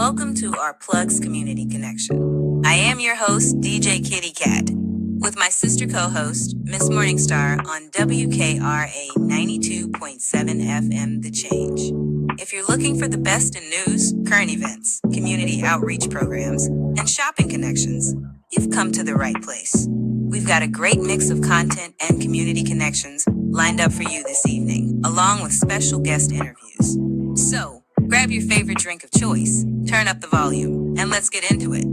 welcome to our Plugs Community Connection. I am your host, DJ Kitty Cat, with my sister co-host, Miss Morningstar, on WKRA 92.7 FM The Change. If you're looking for the best in news, current events, community outreach programs, and shopping connections, you've come to the right place. We've got a great mix of content and community connections lined up for you this evening, along with special guest interviews. So, grab your favorite drink of choice, turn up the volume, and let's get into it.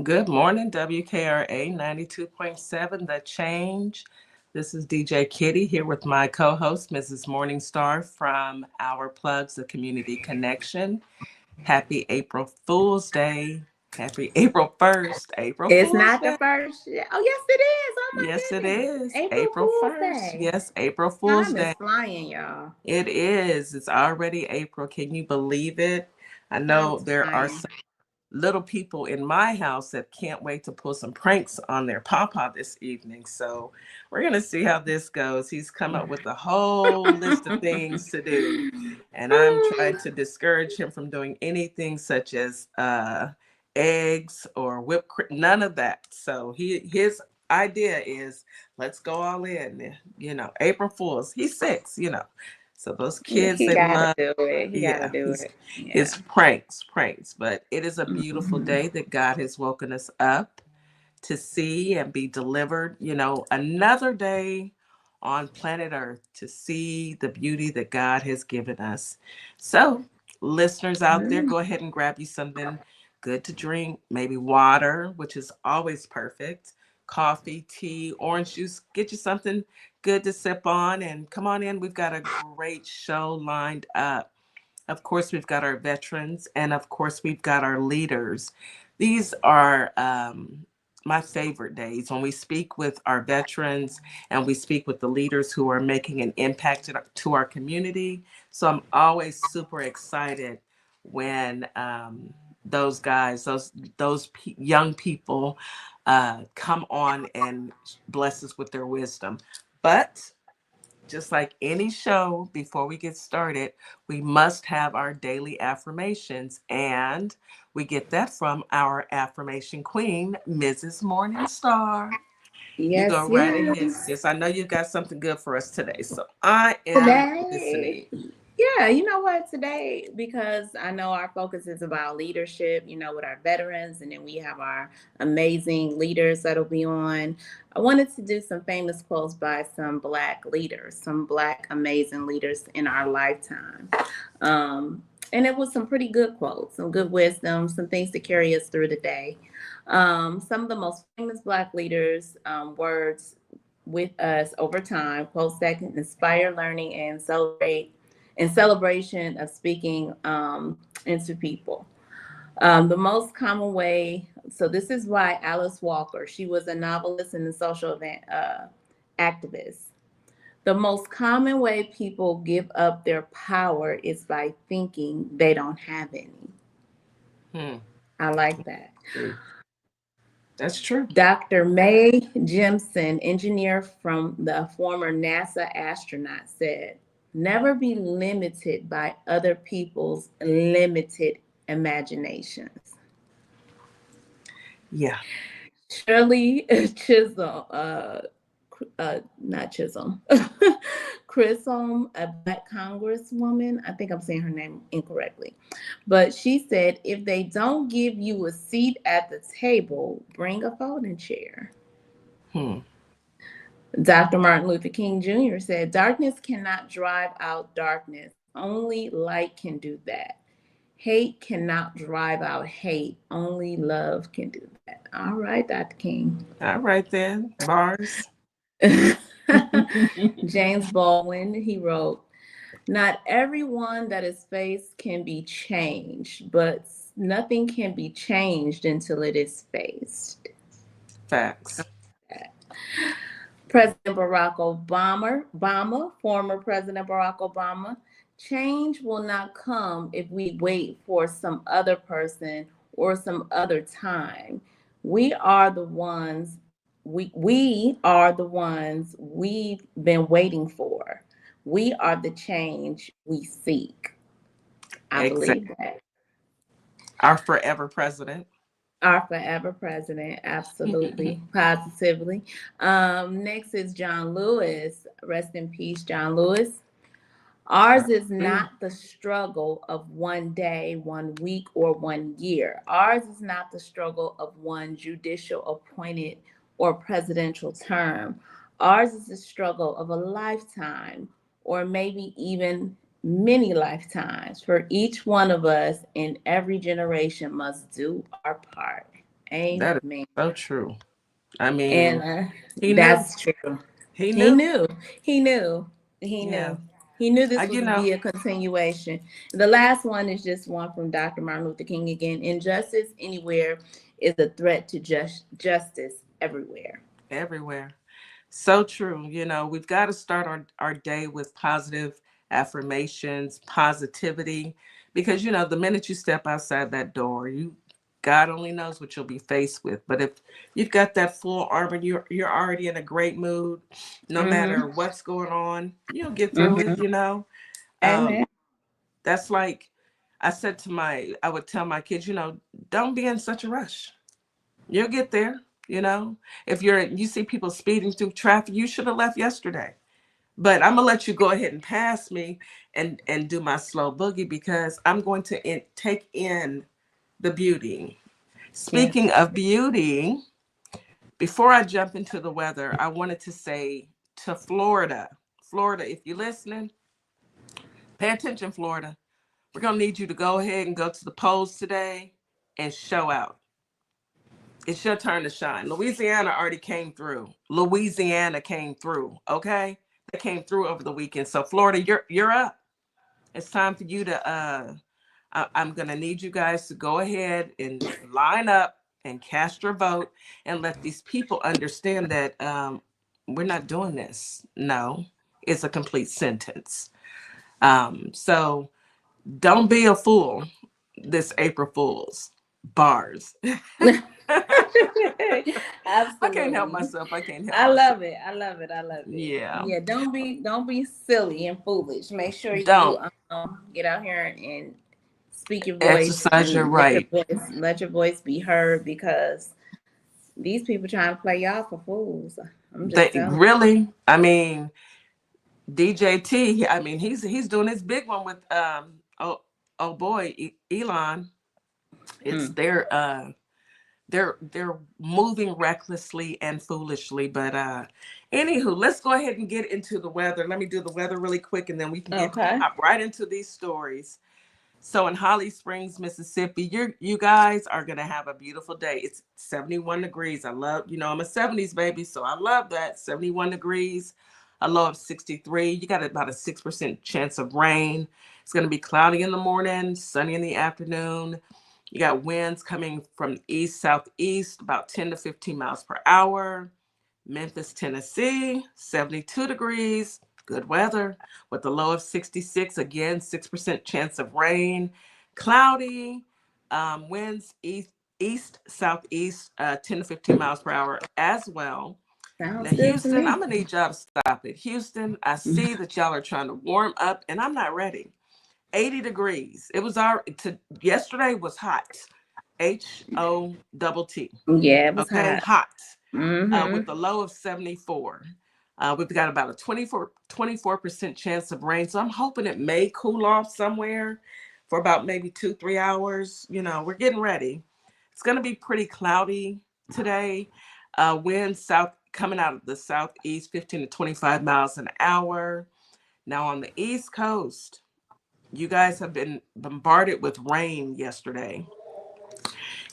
Good morning, WKRA 92.7, The Change. This is DJ Kitty here with my co-host, Mrs. Morningstar from Our Plugs, the Community Connection. Happy April Fool's Day. Happy April 1st. It's not the first. Oh, yes, it is. Oh, my Yes, goodness. it is. April 1st. Day. Yes, April Fool's Time Day. is flying, y'all. It is. It's already April. Can you believe it? I know there are some little people in my house that can't wait to pull some pranks on their papa this evening. So we're going to see how this goes. He's come up with a whole list of things to do. And I'm trying to discourage him from doing anything such as eggs or whipped cream, none of that. So his idea is let's go all in, April Fool's. He's 6, So those kids, he they gotta love, do it. He gotta do it. Yeah. It's pranks. But it is a beautiful day that God has woken us up to see and be delivered. Another day on planet Earth to see the beauty that God has given us. So, listeners out there, go ahead and grab you something good to drink, maybe water, which is always perfect. Coffee, tea, orange juice. Get you something good to sip on and come on in. We've got a great show lined up. Of course, we've got our veterans, and of course, we've got our leaders. These are my favorite days when we speak with our veterans and we speak with the leaders who are making an impact to our community. So I'm always super excited when those guys, those young people come on and bless us with their wisdom. But just like any show, before we get started, we must have our daily affirmations. And we get that from our affirmation queen, Mrs. Morningstar. Yes, you go right ahead, sis. I know you got something good for us today. So I am listening. Yeah, you know what, today, because I know our focus is about leadership, with our veterans, and then we have our amazing leaders that'll be on. I wanted to do some famous quotes by some Black leaders, some Black amazing leaders in our lifetime. And it was some pretty good quotes, some good wisdom, some things to carry us through the day. Some of the most famous Black leaders' words with us over time, quotes that can inspire learning and celebration of speaking into people. The most common way, so this is why Alice Walker, she was a novelist and a social event activist. The most common way people give up their power is by thinking they don't have any. I like that. That's true. Dr. Mae Jemison, engineer from the former NASA astronaut, said, "Never be limited by other people's limited imaginations." Yeah. Shirley Chisholm, not Chisholm, Chisholm, a Black congresswoman, I think I'm saying her name incorrectly, but she said, "If they don't give you a seat at the table, bring a folding chair." Dr. Martin Luther King Jr. said, "Darkness cannot drive out darkness. Only light can do that. Hate cannot drive out hate. Only love can do that." All right, Dr. King. All right then, bars. James Baldwin, he wrote, "Not everyone that is faced can be changed, but nothing can be changed until it is faced." Facts. President Barack Obama, former President Barack Obama, change will not come if we wait for some other person or some other time. We are the ones we are the ones we've been waiting for. We are the change we seek. I Exactly. believe that. Our forever president. Our forever president, absolutely, positively. Next is John Lewis. Rest in peace, John Lewis. Ours is Mm, not the struggle of one day, 1 week, or 1 year. Ours is not the struggle of one judicial appointed or presidential term. Ours is the struggle of a lifetime, or maybe even many lifetimes. For each one of us in every generation must do our part. that is Amen. so true. I And mean, he knew. that's true. He He knew. knew. He knew. He Yeah. knew. He knew this You would know, be a continuation. The last one is just one from Dr. Martin Luther King again. Injustice anywhere is a threat to justice everywhere. everywhere. So true. You know, we've got to start our day with positive affirmations, positivity, because, you know, the minute you step outside that door, God only knows what you'll be faced with. But if you've got that full armor, you're already in a great mood, no matter Mm-hmm. what's going on, you'll get through it, Mm-hmm. you know. Um, Amen. that's like I would tell my kids, you know, don't be in such a rush. You'll get there, you know. If you see people speeding through traffic, you should have left yesterday. But I'm gonna let you go ahead and pass me and do my slow boogie because I'm going to take in the beauty. Speaking Yes. of beauty, before I jump into the weather, I wanted to say to Florida, Florida, if you're listening, pay attention, Florida. We're gonna need you to go ahead and go to the polls today and show out. It's your turn to shine. Louisiana already came through. Louisiana came through. Okay, they came through over the weekend. So Florida, you're up. It's time for you to. I'm gonna need you guys to go ahead and line up and cast your vote and let these people understand that we're not doing this. No, it's a complete sentence. So don't be a fool this April Fool's bars. I can't help Absolutely. myself. I can't help I myself. love it. I love it. I love it. Yeah. Yeah, don't be silly and foolish. Make sure you Don't get out here and speak your voice exercise your and let your right. voice be heard because these people trying to play y'all for fools. I'm just They telling really, I mean, DJT, I mean, he's doing his big one with oh boy, Elon. It's you. they're moving recklessly and foolishly. But anywho, let's go ahead and get into the weather. Let me do the weather really quick and then we can Okay. hop right into these stories. So in Holly Springs, Mississippi, you guys are gonna have a beautiful day. It's 71 degrees. I love, you know, I'm a 70s baby, so I love that. 71 degrees, a low of 63. You got about a 6% chance of rain. It's gonna be cloudy in the morning, sunny in the afternoon. You got winds coming from east southeast, about 10 to 15 miles per hour. Memphis, Tennessee, 72 degrees, good weather with a low of 66. Again, 6% chance of rain. Cloudy, winds southeast, 10 to 15 miles per hour as well. Now, Sounds good to Houston, me. I'm going to need y'all to stop it. Houston, I see that y'all are trying to warm up, and I'm not ready. 80 degrees. It was yesterday was hot. HOTT. Yeah, it was Okay, hot. hot with Mm-hmm. a low of 74. We've got about a 24% chance of rain. So I'm hoping it may cool off somewhere for about maybe 2-3 hours. You know, we're getting ready. It's going to be pretty cloudy today. Wind south coming out of the southeast, 15 to 25 miles an hour. Now on the East Coast, you guys have been bombarded with rain yesterday.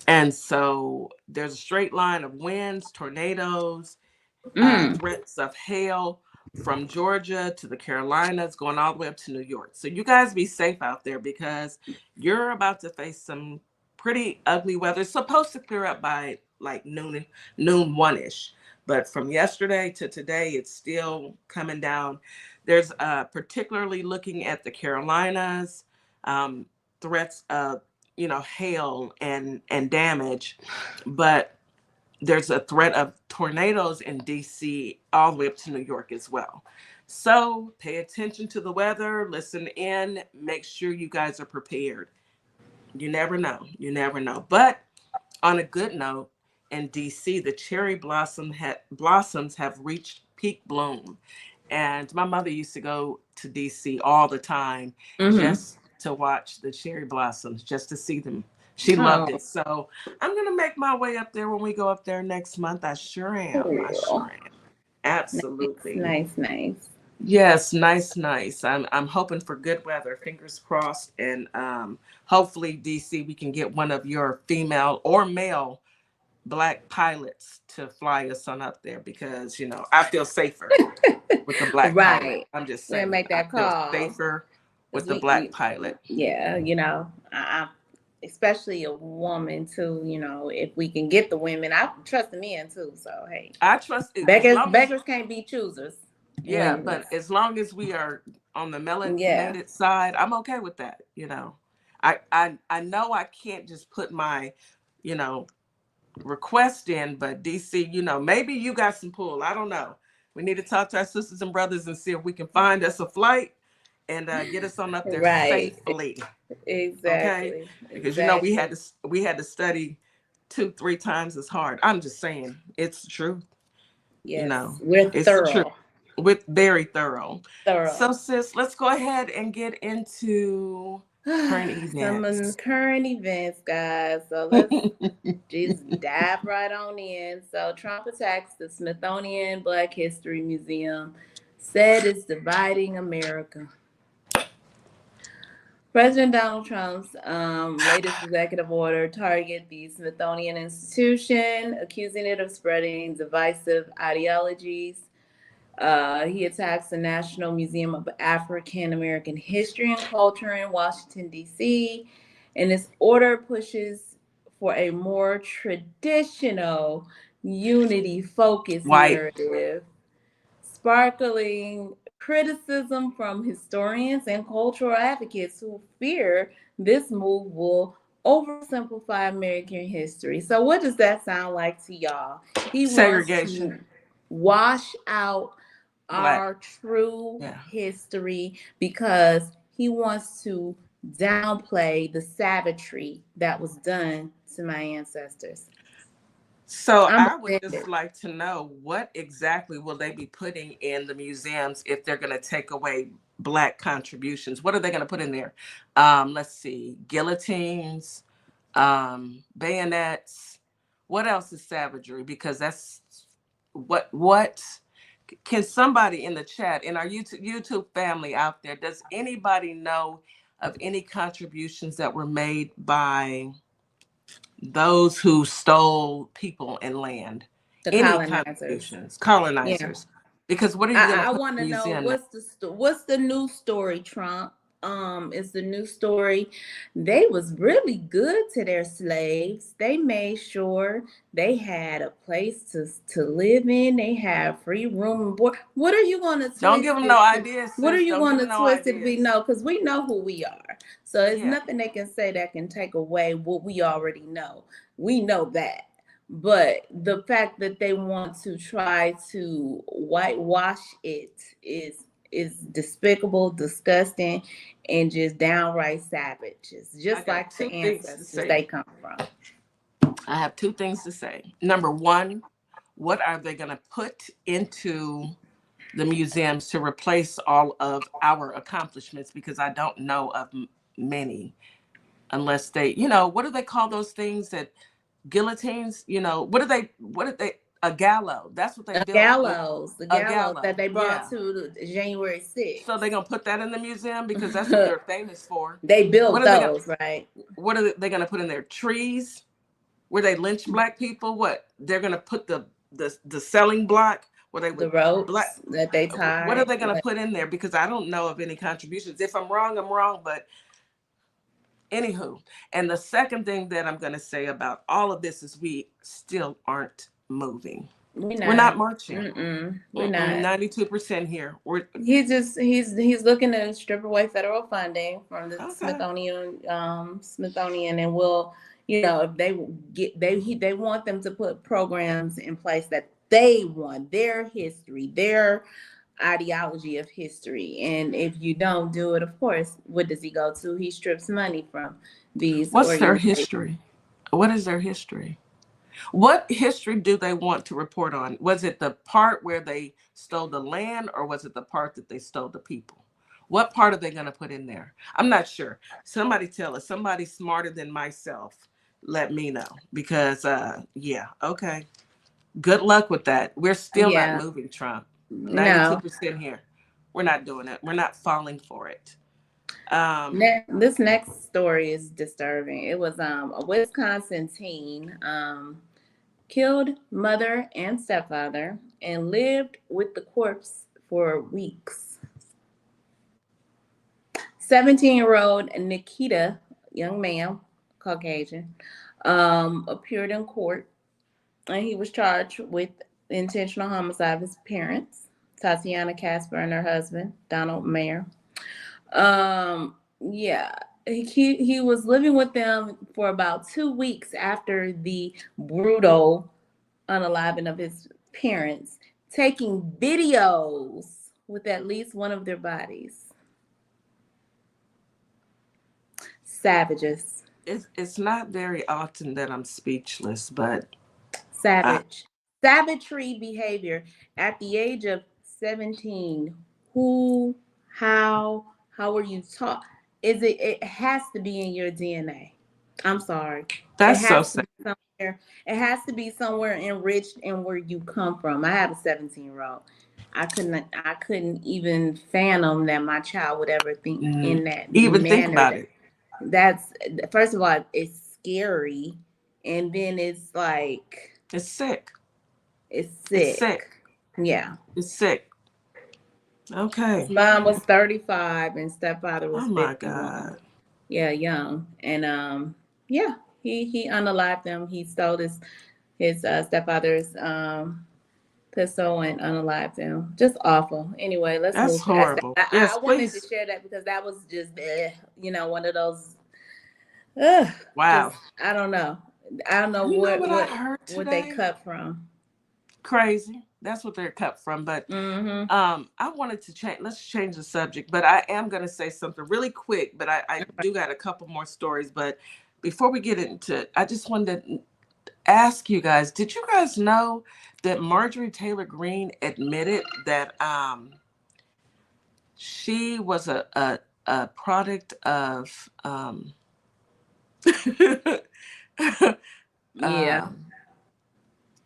And so there's a straight line of winds, tornadoes, Mm. threats of hail from Georgia to the Carolinas, going all the way up to New York. So you guys be safe out there because you're about to face some pretty ugly weather. It's supposed to clear up by like noon one-ish. But from yesterday to today, it's still coming down. There's particularly looking at the Carolinas, threats of, hail and damage, but there's a threat of tornadoes in DC all the way up to New York as well. So pay attention to the weather, listen in, make sure you guys are prepared. You never know. You never know. But on a good note, in DC, the cherry blossoms have reached peak bloom. And my mother used to go to DC all the time just to watch the cherry blossoms, just to see them. She loved it. So I'm going to make my way up there when we go up there next month. I sure am. Cool. I sure am. Absolutely. Nice. Yes, nice. I'm hoping for good weather. Fingers crossed. And hopefully, DC, we can get one of your female or male Black pilots to fly us on up there, because I feel safer with the Black pilot. I'm just saying, make that call. I feel safer with the Black pilot. Yeah, I especially a woman too. If we can get the women, I trust the men too. So hey, I trust beggars can't be choosers. Yeah, but as long as we are on the melanated side, I'm okay with that. I know I can't just put my request in, but DC, maybe you got some pull. I don't know. We need to talk to our sisters and brothers and see if we can find us a flight and get us on up there safely. Exactly. Okay? Because we had to study 2-3 times as hard. I'm just saying, it's the truth. Yes, we're thorough. We're very thorough. So sis, let's go ahead and get into current events. Some current events, guys. So let's just dive right on in. So Trump attacks the Smithsonian Black History Museum, said it's dividing America. President Donald Trump's latest executive order targeted the Smithsonian Institution, accusing it of spreading divisive ideologies. He attacks the National Museum of African American History and Culture in Washington, D.C., and this order pushes for a more traditional, unity-focused narrative, sparkling criticism from historians and cultural advocates who fear this move will oversimplify American history. So what does that sound like to y'all? He segregation. wants to wash out our true history because he wants to downplay the savagery that was done to my ancestors. So I would just like to know, what exactly will they be putting in the museums if they're going to take away Black contributions? What are they going to put in there? Let's see, guillotines, bayonets. What else is savagery? Because that's what can somebody in the chat, in our YouTube family out there, does anybody know of any contributions that were made by those who stole people and land? Colonizers. Yeah. Because what are you going to put in the museum? I want to know what's the new story, Trump? Is the new story they was really good to their slaves. They made sure they had a place to live in. They had free room and board. What are you going to twist? Don't give them no ideas. What are you going to twist if we know? Because we know who we are. So it's nothing they can say that can take away what we already know. We know that. But the fact that they want to try to whitewash it is despicable, disgusting, and just downright savage. It's just like the ancestors they come from. I have 2 things to say. Number one, what are they going to put into the museums to replace all of our accomplishments? Because I don't know of many, unless they, what do they call those things that guillotines? What are they? A gallows. That's what they built. The gallows that they brought to January 6th. So they're going to put that in the museum because that's what they're famous for. They built those, right? What are they going to put in there? Trees where they lynch Black people? What? They're going to put the selling block where they the ropes that they tied. What are they going to put in there? Because I don't know of any contributions. If I'm wrong, I'm wrong. But anywho, and the second thing that I'm going to say about all of this is we still aren't moving. We're We're not not. marching. We're not. 92% here. We're He's looking to strip away federal funding from the okay. Smithsonian, and will, if they want them to put programs in place that they want, their history, their ideology of history. And if you don't do it, of course, what does he go to? He strips money from these What's their organizations. history? What is their history? What history do they want to report on? Was it the part where they stole the land, or was it the part that they stole the people? What part are they going to put in there? I'm not sure. Somebody tell us. Somebody smarter than myself, let me know. Because, yeah, okay. Good luck with that. We're still not Yeah, moving, Trump. no. 92% here. We're not doing it. We're not falling for it. This next story is disturbing. It was a Wisconsin teen killed mother and stepfather and lived with the corpse for weeks. 17-year-old Nikita, young man, Caucasian, appeared in court, and he was charged with intentional homicide of his parents, Tatiana Casper, and her husband, Donald Mayer. Yeah, he was living with them for about 2 weeks after the brutal unaliving of his parents, taking videos with at least one of their bodies. Savages. it's not very often that I'm speechless, but Savage. Savagery behavior at the age of 17. Who, how are you taught? It has to be in your DNA. I'm sorry. It that's so has to sad. be somewhere. It has to be somewhere enriched in where you come from. I have a 17-year-old. I couldn't even fathom that my child would ever think in that Even think manner. about it. That's, first of all, it's scary, and then it's like It's sick. it's It's sick. sick. Yeah. It's sick. His Okay. mom was 35 and stepfather Oh was my 51. God. Yeah, young. And yeah, he unalived them. He stole his stepfather's pistol and unalived them. Just awful. Anyway, let's That's move past that. horrible. I Yes, wanted to please. share that because that was just one of those just Wow. I don't know. I don't know You know what what I what heard what they today? cut from. Crazy. That's what they're cut from. But Mm-hmm. I wanted to change. Let's change the subject. But I am going to say something really quick. But I do got a couple more stories. But before we get into it, I just wanted to ask you guys: did you guys know that Marjorie Taylor Greene admitted that she was a product of Yeah. um,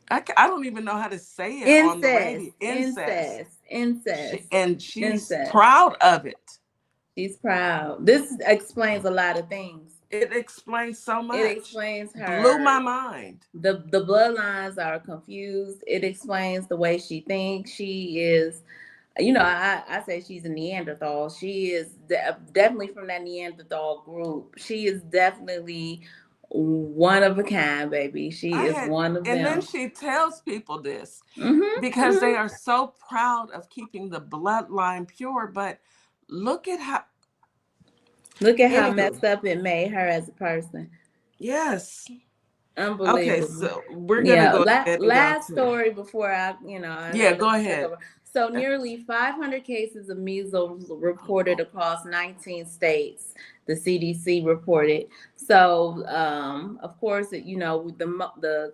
I don't even know how to say it on the Incest, radio. Incest. incest, And she's incest. proud of it. She's proud. This explains a lot of things. It explains so It much. explains Blew my her. mind. The bloodlines are confused. It explains the way she thinks. She is, I say she's a Neanderthal. She is definitely from that Neanderthal group. She is definitely one of a kind, baby. She I is had, one of and then them. she tells people this because they Mm-hmm. are so proud of keeping the bloodline pure. But look at how, Look at how anywho, messed up it made her as a person. yes. Okay, Unbelievable. so we're gonna Yeah. go ahead and go Last to, story before I yeah, hand go it back ahead. over. So nearly 500 cases of measles reported across 19 states. The CDC reported. So of course, the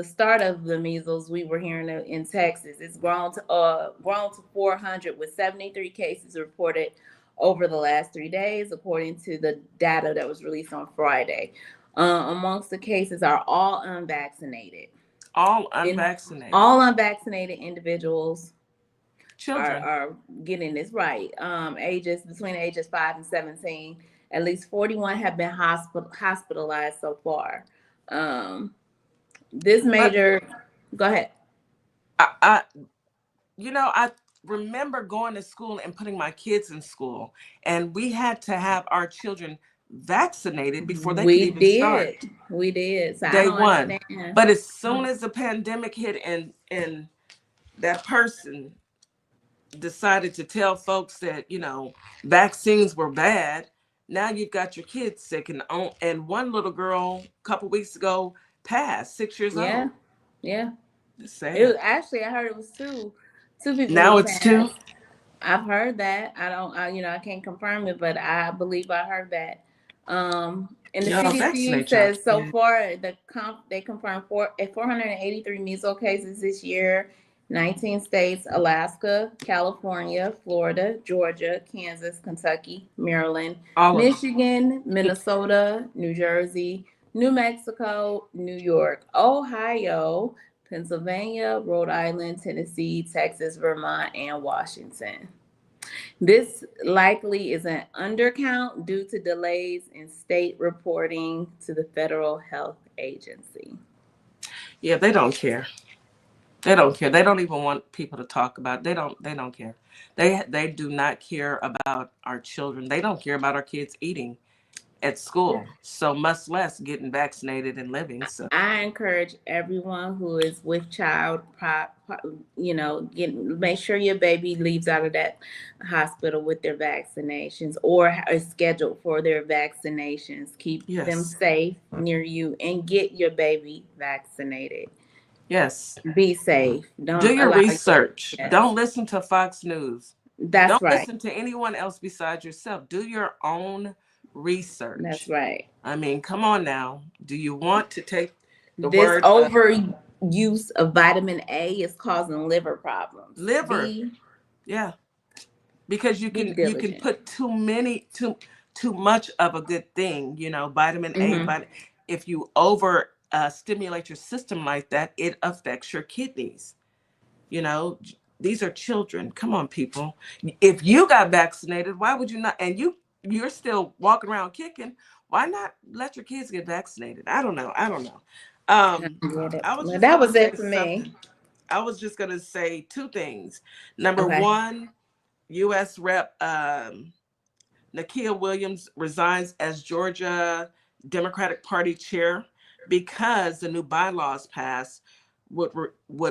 start of the measles we were hearing in Texas. It's grown to 400 with 73 cases reported over the last 3 days, according to the data that was released on Friday. Amongst the cases are all unvaccinated. All In unvaccinated all unvaccinated individuals children. are getting this right. Ages between ages 5 and 17. At least 41 have been hospitalized so far. This But major. Go ahead. I I remember going to school and putting my kids in school, and we had to have our children vaccinated before they could We even start did. We did. So I day don't one. understand. But as soon as the pandemic hit and that person decided to tell folks that, vaccines were bad, now you've got your kids sick. And one little girl a couple weeks ago passed, 6 years Yeah. old. Yeah. It's It was sad. actually, I heard it was two people Now who it's two. passed. I've heard that. I can't confirm it, but I believe I heard that. And the Y'all CDC vaccinate y'all says so kids. far they confirmed 483 measles cases this year. 19 states: Alaska, California, Florida, Georgia, Kansas, Kentucky, Maryland, All of them. Michigan, Minnesota, New Jersey, New Mexico, New York, Ohio, Pennsylvania, Rhode Island, Tennessee, Texas, Vermont, and Washington. This likely is an undercount due to delays in state reporting to the Federal Health Agency. Yeah, they don't care. They don't care. They don't even want people to talk about it. They don't care. They do not care about our children. They don't care about our kids eating at school. So much less getting vaccinated and living. So I encourage everyone who is with child, make sure your baby leaves out of that hospital with their vaccinations or is scheduled for their vaccinations. Keep them safe near you and get your baby vaccinated. Yes. Be safe. Don't do your research. Yes. Don't listen to Fox News. Don't listen to anyone else besides yourself. Do your own research. That's right. I mean, come on now. Do you want to take this word overuse of vitamin A is causing liver problems? Yeah. Because you can put too much of a good thing, vitamin A, but if you over stimulate your system like that, it affects your kidneys. These are children. Come on, people. If you got vaccinated, why would you not? And you're still walking around kicking. Why not let your kids get vaccinated? I don't know. That was it for me. I was just going to say two things. Number one, U.S. Rep Nakia Williams resigns as Georgia Democratic Party chair because the new bylaws passed would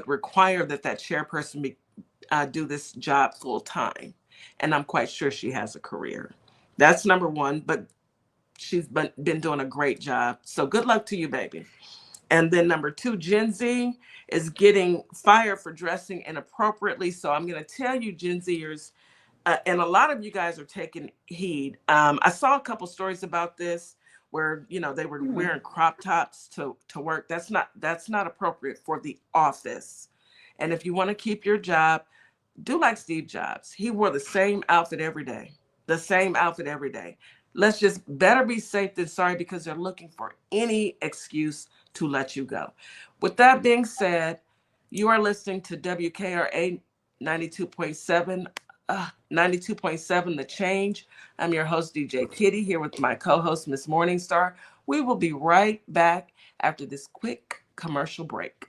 require that chairperson do this job full time. And I'm quite sure she has a career. That's number one, but she's been doing a great job. So good luck to you, baby. And then number two, Gen Z is getting fired for dressing inappropriately. So I'm going to tell you, Gen Zers, and a lot of you guys are taking heed. I saw a couple stories about this where, they were wearing crop tops to work. That's not appropriate for the office. And if you want to keep your job, do like Steve Jobs. He wore the same outfit every day. Let's just better be safe than sorry, because they're looking for any excuse to let you go. With that being said, you are listening to WKRA 92.7, The Change. I'm your host, DJ Kitty, here with my co-host, Miss Morningstar. We will be right back after this quick commercial break.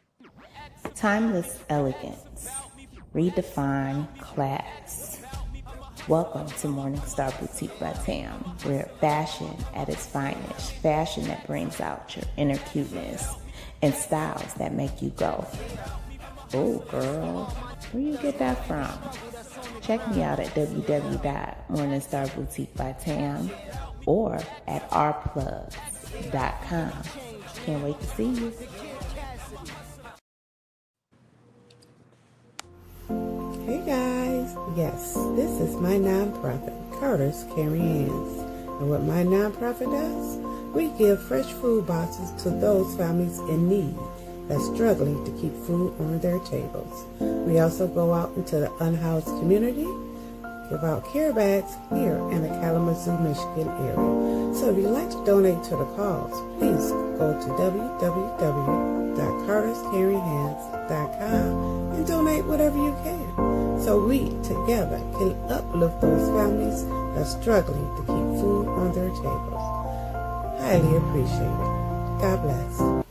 Timeless elegance. Redefine class. Welcome to Morningstar Boutique by Tam, where fashion at its finest, fashion that brings out your inner cuteness, and styles that make you go, oh girl, where you get that from? Check me out at www.morningstarboutique.com or at ourplugs.com. Can't wait to see you. Hey guys, yes, this is my nonprofit, Carter's Caring Hands. And what my nonprofit does, we give fresh food boxes to those families in need that's struggling to keep food on their tables. We also go out into the unhoused community, give out care bags here in the Kalamazoo, Michigan area. So if you'd like to donate to the cause, please go to www.carterscaringhands.com and donate whatever you can, so we together can uplift those families that's struggling to keep food on their tables. Highly appreciated. God bless.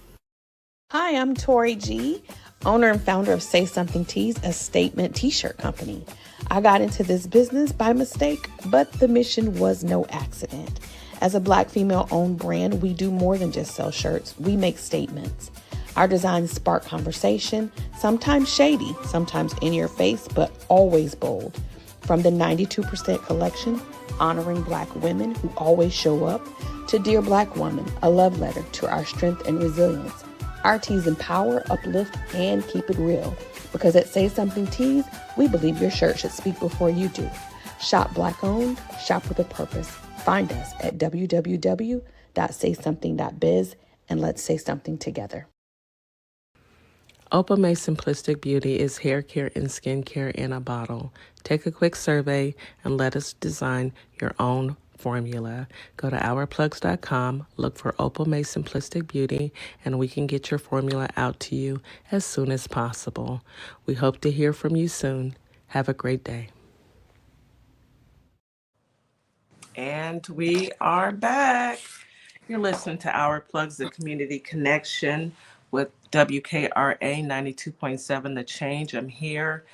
Hi, I'm Tori G., owner and founder of Say Something Tees, a statement t-shirt company. I got into this business by mistake, but the mission was no accident. As a Black female-owned brand, we do more than just sell shirts. We make statements. Our designs spark conversation, sometimes shady, sometimes in your face, but always bold. From the 92% collection, honoring Black women who always show up, to Dear Black Woman, a love letter to our strength and resilience. Our tees empower, uplift, and keep it real. Because at Say Something Tees, we believe your shirt should speak before you do. Shop Black owned, shop with a purpose. Find us at www.saysomething.biz and let's say something together. Opa May Simplistic Beauty is hair care and skincare in a bottle. Take a quick survey and let us design your own formula. Go to ourplugs.com, look for Opa May Simplistic Beauty, and we can get your formula out to you as soon as possible. We hope to hear from you soon. Have a great day. And we are back. You're listening to Our Plugs, the Community Connection with WKRA 92.7 The Change. I'm here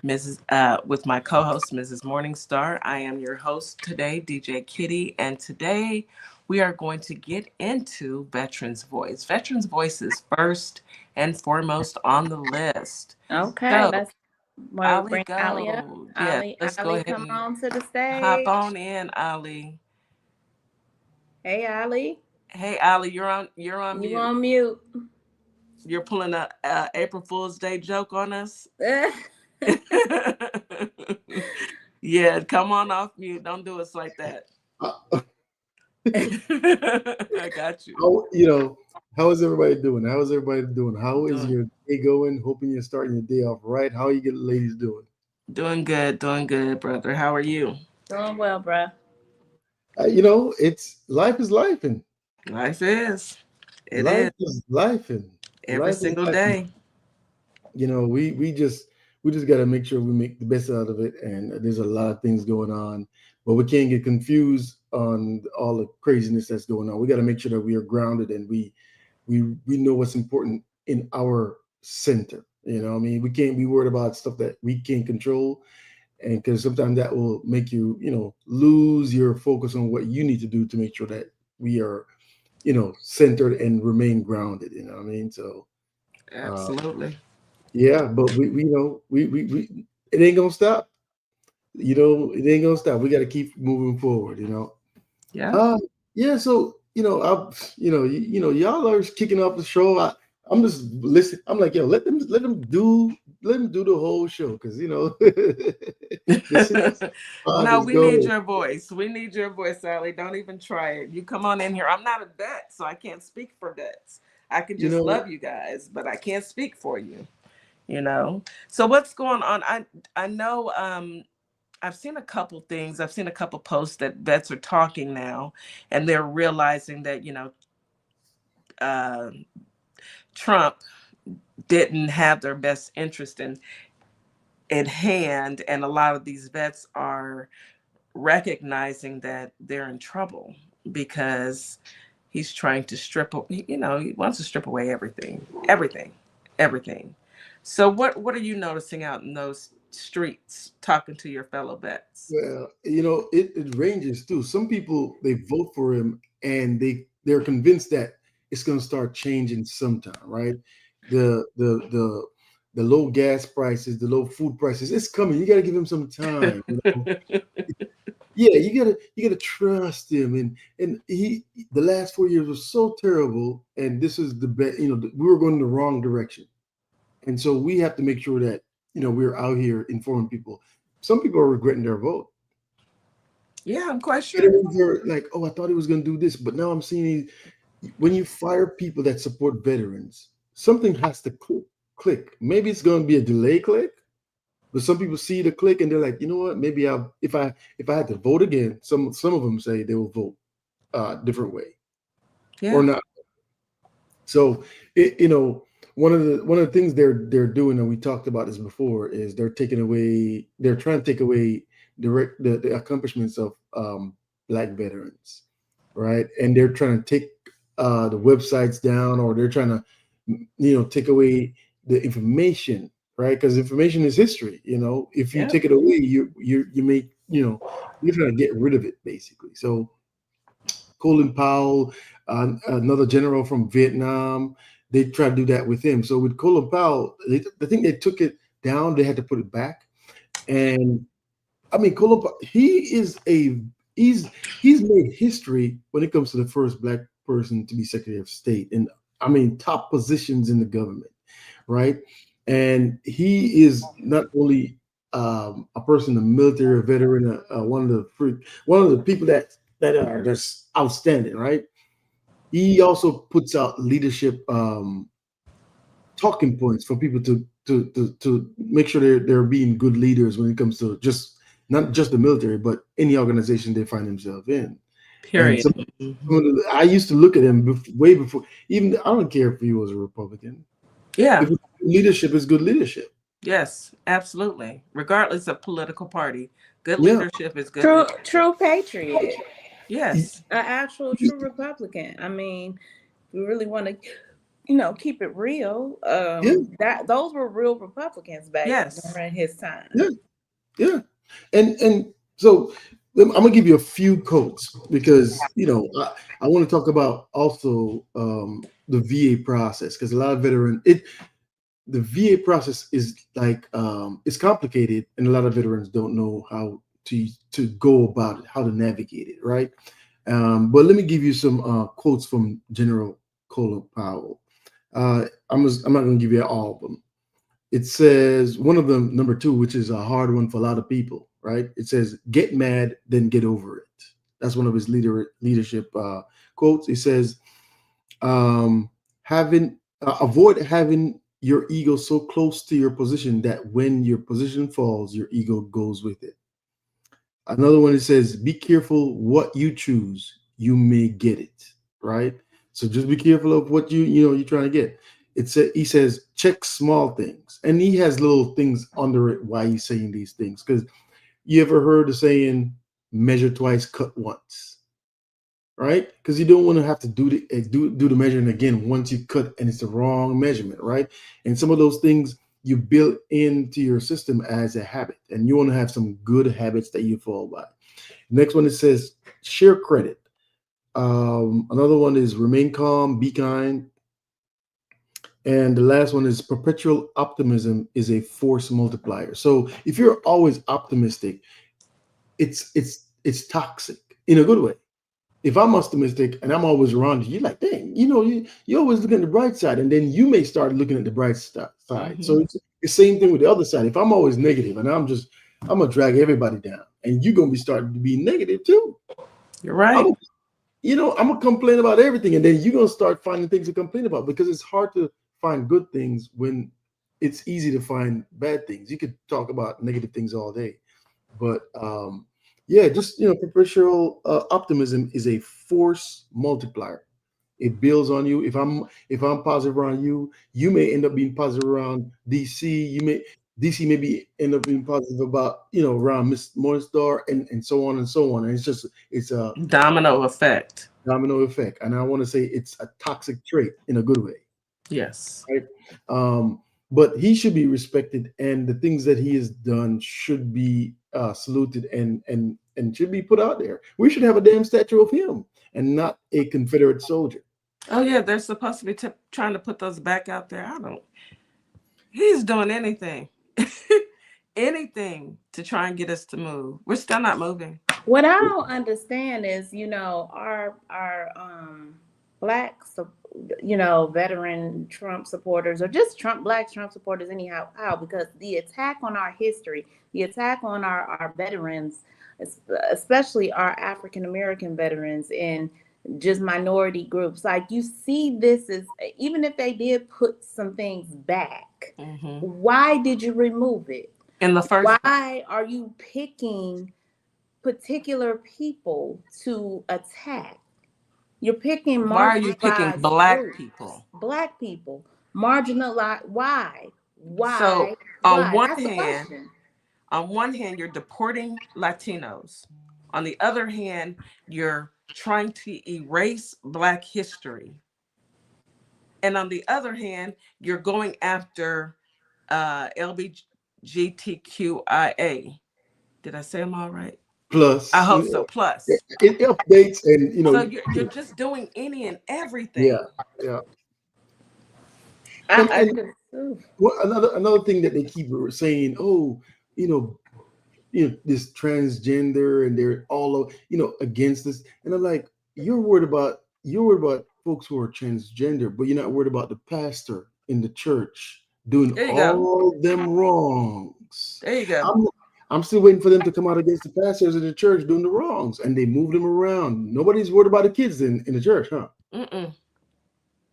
with my co-host, Mrs. Morningstar. I am your host today, DJ Kitty, and today we are going to get into Veterans Voice. Veterans Voice is first and foremost on the list. Okay, So, let's Ali, bring Ali up. go. Yeah, let's go Ali, ahead come and on to the stage. hop on in, Ali. Hey, Ali. Hey, Ali, you're on You mute. on mute. You're pulling a April Fool's Day joke on us. Yeah, come on off mute. Don't do us like that. I got you. How is everybody doing? How is your day going? Hoping you're starting your day off right. How are you ladies doing? Doing good, brother. How are you? Doing well, bruh. It's life is life, and Life is. Life is life, and every single day. We just got to make sure we make the best out of it. And there's a lot of things going on, but we can't get confused on all the craziness that's going on. We got to make sure that we are grounded and we know what's important in our center. We can't be worried about stuff that we can't control. And because sometimes that will make you, lose your focus on what you need to do to make sure that we are, centered and remain grounded. So absolutely. Yeah, but we it ain't gonna stop. It ain't gonna stop. We got to keep moving forward. Yeah. Yeah. So y'all are kicking off the show. I'm just listening. I'm like, yo, let them do the whole show, because No, we need your voice. We need your voice, Sally. Don't even try it. You come on in here. I'm not a vet, so I can't speak for vets. I can just love you guys, but I can't speak for you. So what's going on? I know I've seen a couple things. I've seen a couple posts that vets are talking now, and they're realizing that Trump didn't have their best interest in hand, and a lot of these vets are recognizing that they're in trouble because he's trying to he wants to strip away everything. So what are you noticing out in those streets talking to your fellow vets? Well, it ranges too. Some people, they vote for him and they're convinced that it's going to start changing sometime, right? The low gas prices, the low food prices, it's coming. You got to give him some time. Yeah, you gotta trust him. And the last 4 years was so terrible, and this is the best. We were going in the wrong direction, and so we have to make sure that we're out here informing people. Some people are regretting their vote. Yeah, I'm quite sure. They're like, oh, I thought he was going to do this, but now I'm seeing when you fire people that support veterans, something has to click. Maybe it's going to be a delay click. But some people see the click and they're like, you know what? Maybe if I had to vote again, some of them say they will vote different way, or not. So one of the things they're doing, and we talked about this before, is they're trying to take away the accomplishments of Black veterans, right? And they're trying to take the websites down, or they're trying to take away the information. Right, because information is history. If you take it away, you make you're trying to get rid of it, basically. So Colin Powell, another general from Vietnam. They tried to do that with him. So with Colin Powell, I think they took it down. They had to put it back. And I mean, Colin Powell, he's made history when it comes to the first black person to be Secretary of State, and I mean top positions in the government, right? And he is not only a person, a military veteran, one of the people that are just outstanding, right? He also puts out leadership talking points for people to make sure they're being good leaders when it comes to just not just the military, but any organization they find themselves in. And Period. I used to look at him way before, even I don't care if he was a Republican. Yeah. If leadership is good leadership. Yes, absolutely. Regardless of political party, good Yeah. leadership is good. leadership. True patriot, Yes. an actual true Republican. I mean, we really want to, keep it real. That those were real Republicans back during his time. Yeah. And so I'm gonna give you a few quotes because I want to talk about also the VA process, because a lot of the VA process is like it's complicated, and a lot of veterans don't know how to go about it, how to navigate it, right? But let me give you some quotes from General Colin Powell. I'm not going to give you all of them. It says, one of them, number 2, which is a hard one for a lot of people, right? It says, "Get mad, then get over it." That's one of his leadership quotes. It says, avoid having your ego so close to your position that when your position falls, your ego goes with it. Another one, it says, "Be careful what you choose. You may get it," right? So just be careful of what you're trying to get. He says, "Check small things," and he has little things under it why he's saying these things. Because you ever heard the saying, "Measure twice, cut once," right? Because you don't want to have to do the measuring again once you cut and it's the wrong measurement, right? And some of those things you build into your system as a habit, and you want to have some good habits that you follow by. Next one, it says, "Share credit." Another one is, "Remain calm, be kind." And the last one is, "Perpetual optimism is a force multiplier." So if you're always optimistic, it's toxic in a good way. If I'm optimistic and I'm always around you, you're like, dang, you always look at the bright side, and then you may start looking at the bright side. Mm-hmm. So it's the same thing with the other side. If I'm always negative and I'm gonna drag everybody down, and you're gonna be starting to be negative too. You're right. I'm gonna complain about everything, and then you're gonna start finding things to complain about, because it's hard to find good things when it's easy to find bad things. You could talk about negative things all day, but just perpetual optimism is a force multiplier. It builds on you. If I'm positive around you, you may end up being positive around DC. DC maybe end up being positive about around Miss Morningstar, and so on and so on. And it's a domino effect. Domino effect, and I want to say it's a toxic trait in a good way. Yes. Right. But he should be respected, and the things that he has done should be saluted and should be put out there. We should have a damn statue of him, and not a Confederate soldier. Oh yeah, they're supposed to be trying to put those back out there. He's doing anything, anything to try and get us to move. We're still not moving. What I don't understand is, our black, veteran Trump supporters, or just black Trump supporters anyhow, because the attack on our history, the attack on our veterans, especially our African American veterans and just minority groups, like, you see this as, even if they did put some things back, why did you remove it? In the first Why are you picking particular people to attack? You're picking Why are you picking black groups, people? Black people, marginalized. Why? So on one That's hand, you're deporting Latinos. On the other hand, you're trying to erase Black history. And on the other hand, you're going after LGBTQIA. Did I say them all right? plus. I hope so. Plus. It updates, and So you're just doing any and everything. yeah. I And just, ooh. another thing that they keep saying, oh, you know, this transgender, and they're all against this, and I'm like, you're worried about folks who are transgender, but you're not worried about the pastor in the church doing There you go. all them wrongs. There you go. I'm still waiting for them to come out against the pastors in the church doing the wrongs, and they move them around. Nobody's worried about the kids in the church, huh? Mm-mm.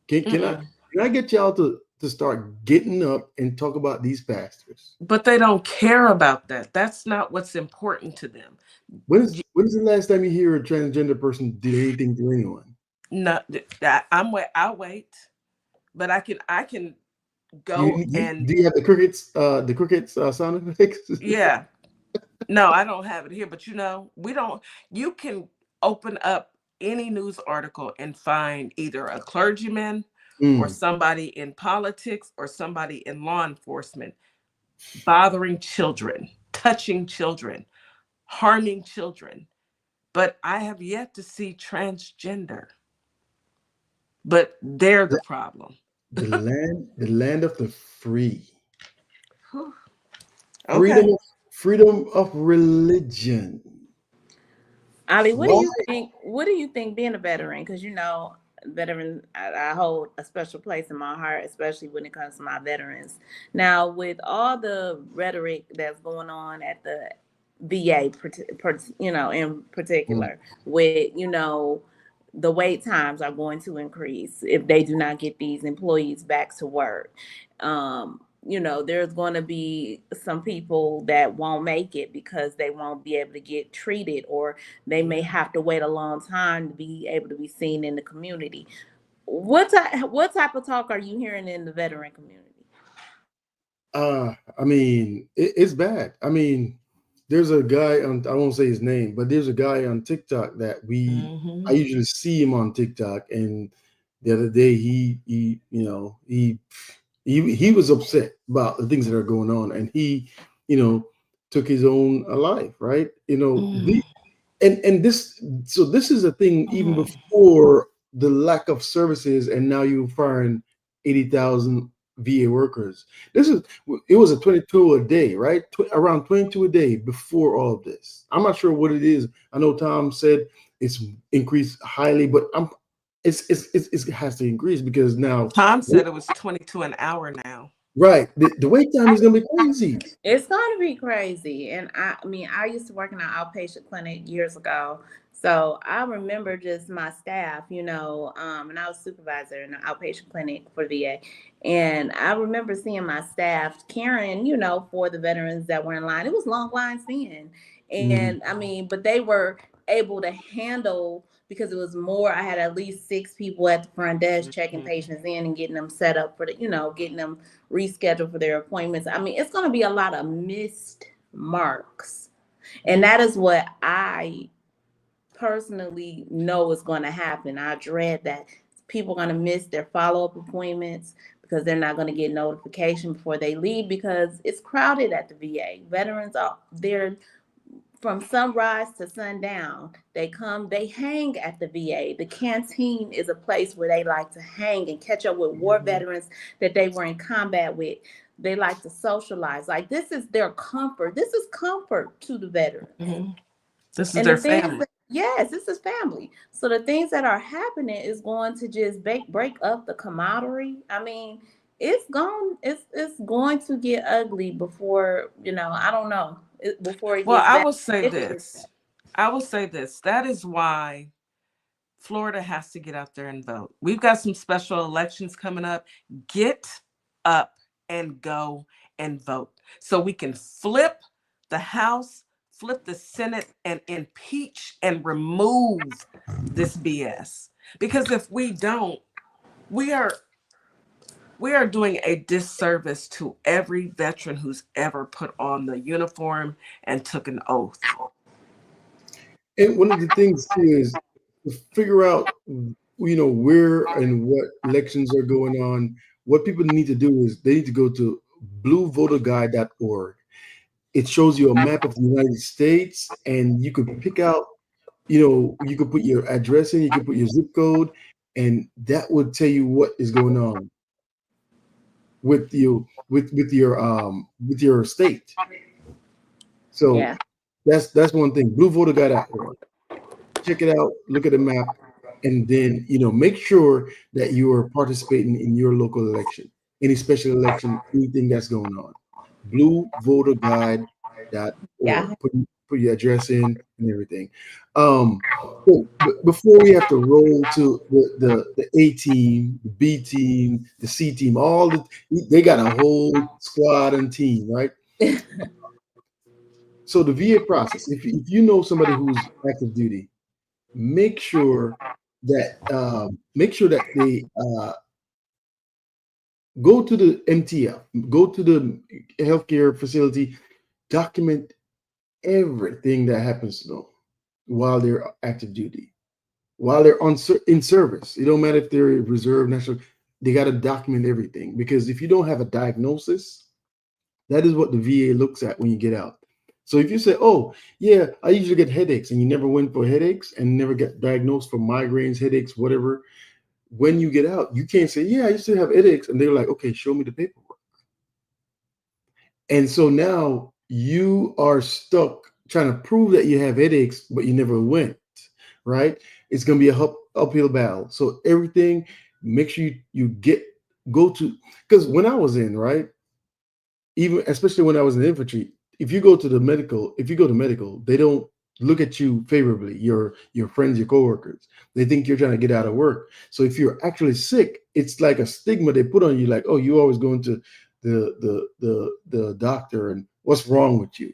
Can I get y'all to start getting up and talk about these pastors? But they don't care about that. That's not what's important to them. When is the last time you hear a transgender person did anything to anyone? No, I'll wait. But I can go and do you have the crickets sound effects? Yeah. No, I don't have it here, but you can open up any news article and find either a clergyman or somebody in politics or somebody in law enforcement bothering children, touching children, harming children. But I have yet to see transgender. But they're the problem. The land of the free. Okay. Freedom of religion. Ali, what do you think being a veteran? Because veteran, I hold a special place in my heart, especially when it comes to my veterans. Now, with all the rhetoric that's going on at the VA, in particular, with the wait times are going to increase if they do not get these employees back to work. There's going to be some people that won't make it because they won't be able to get treated, or they may have to wait a long time to be able to be seen in the community. What type of talk are you hearing in the veteran community? I mean, it's bad. I mean, there's a guy I won't say his name, but there's a guy on TikTok that I usually see him on TikTok, and the other day he was upset about the things that are going on, and he took his own life, right? And this is a thing even before the lack of services, and now you're firing 80,000 VA workers. It was a 22 a day, right? Around 22 a day before all of this. I'm not sure what it is. I know Tom said it's increased highly, but it has to increase because now Tom said it was 22 an hour now. Right. The wait time is gonna be crazy. It's gonna be crazy. And I used to work in an outpatient clinic years ago. So I remember just my staff, and I was supervisor in an outpatient clinic for VA. And I remember seeing my staff caring, for the veterans that were in line. It was long lines then. And but they were able to handle, because it was more, I had at least 6 people at the front desk checking patients in and getting them set up for getting them rescheduled for their appointments. It's going to be a lot of missed marks. And that is what I personally know is going to happen. I dread that people are going to miss their follow-up appointments because they're not going to get notification before they leave, because it's crowded at the VA. Veterans are there from sunrise to sundown. They hang at the VA. The canteen is a place where they like to hang and catch up with war veterans that they were in combat with. They like to socialize. Like, this is their comfort. This is comfort to the veterans. This is their family. Yes, this is family. So the things that are happening is going to just break up the camaraderie. It's going to get ugly before, I don't know. Before it gets I will say this. That is why Florida has to get out there and vote. We've got some special elections coming up. Get up and go and vote so we can flip the House, flip the Senate, and impeach and remove this BS. Because if we don't, we are doing a disservice to every veteran who's ever put on the uniform and took an oath. And one of the things too is to figure out, where and what elections are going on. What people need to do is they need to go to bluevoterguide.org it shows you a map of the United States, and you could pick out, you could put your address in, you could put your zip code, and that would tell you what is going on with you with your state. So Yeah. that's one thing. Bluevoterguide.org. Check it out, look at the map, and then make sure that you are participating in your local election, any special election, anything that's going on. Bluevoterguide.org. Yeah. Put your address in and everything. So before we have to roll to the A team, the B team, the C team, they got a whole squad and team, right? So the VA process, if you know somebody who's active duty, make sure that they go to the MTF, go to the healthcare facility, document everything that happens to them while they're active duty, while they're in service. It don't matter if they're reserve, national. They got to document everything, because if you don't have a diagnosis, that is what the VA looks at when you get out. So if you say, "Oh, yeah, I usually get headaches," and you never went for headaches and never get diagnosed for migraines, headaches, whatever, when you get out, you can't say, "Yeah, I used to have headaches," and they're like, "Okay, show me the paperwork." And so now you are stuck trying to prove that you have headaches, but you never went, right? It's going to be a uphill battle. So everything, make sure you go to, because when I was in, right, even especially when I was in the infantry, if you go to medical, they don't look at you favorably. Your friends, your coworkers, they think you're trying to get out of work. So if you're actually sick, it's like a stigma they put on you, like, "Oh, you always going to the doctor, and what's wrong with you?"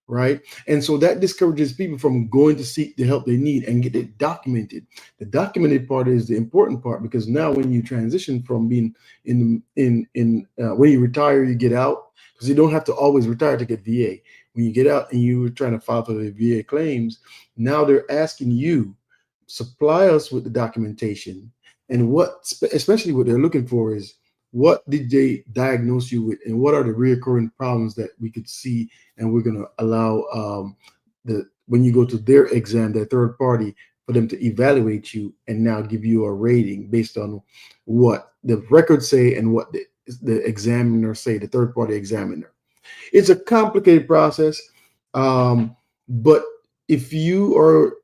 Right? And so that discourages people from going to seek the help they need and get it documented. The documented part is the important part, because now when you transition from being when you retire, you get out, because you don't have to always retire to get VA. When you get out and you were trying to file for the VA claims, now they're asking you, supply us with the documentation. And especially what they're looking for is, what did they diagnose you with, and what are the reoccurring problems that we could see, and we're going to allow when you go to their exam, their third party, for them to evaluate you and now give you a rating based on what the records say and what the examiner say, the third party examiner. It's a complicated process, but if you are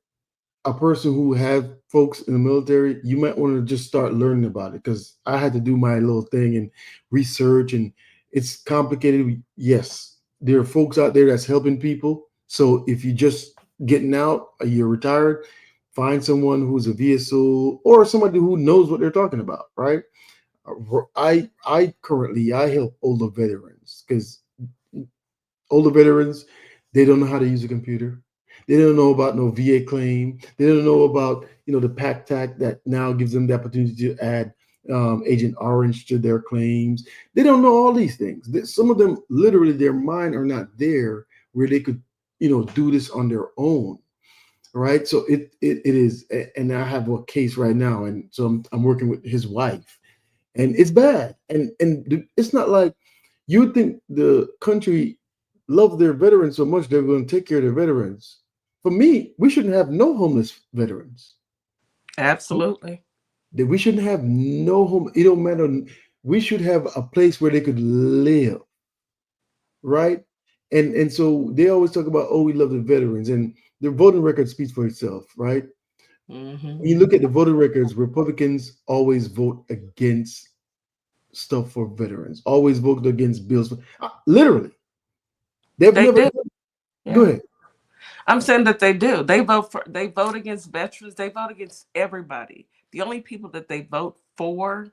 a person who have folks in the military, you might want to just start learning about it, because I had to do my little thing and research, and it's complicated. Yes, there are folks out there that's helping people. So if you're just getting out, you're retired, find someone who's a VSO or somebody who knows what they're talking about, right? I currently help older veterans, because older veterans, they don't know how to use a computer. They don't know about no VA claim. They don't know about the PAC TAC that now gives them the opportunity to add Agent Orange to their claims. They don't know all these things. Some of them, literally, their mind are not there where they could do this on their own, right? So it is, and I have a case right now, and so I'm working with his wife, and it's bad, and it's not like you would think the country love their veterans so much they're going to take care of their veterans. For me, we shouldn't have no homeless veterans. Absolutely. That we shouldn't have no home. It don't matter. We should have a place where they could live, right? And so they always talk about, "Oh, we love the veterans," and their voting record speaks for itself, right? Mm-hmm. When you look at the voting records, Republicans always vote against stuff for veterans. Always vote against bills. Literally, they've They never. do. Yeah. Go ahead. I'm saying that they do. They vote against veterans. They vote against everybody. The only people that they vote for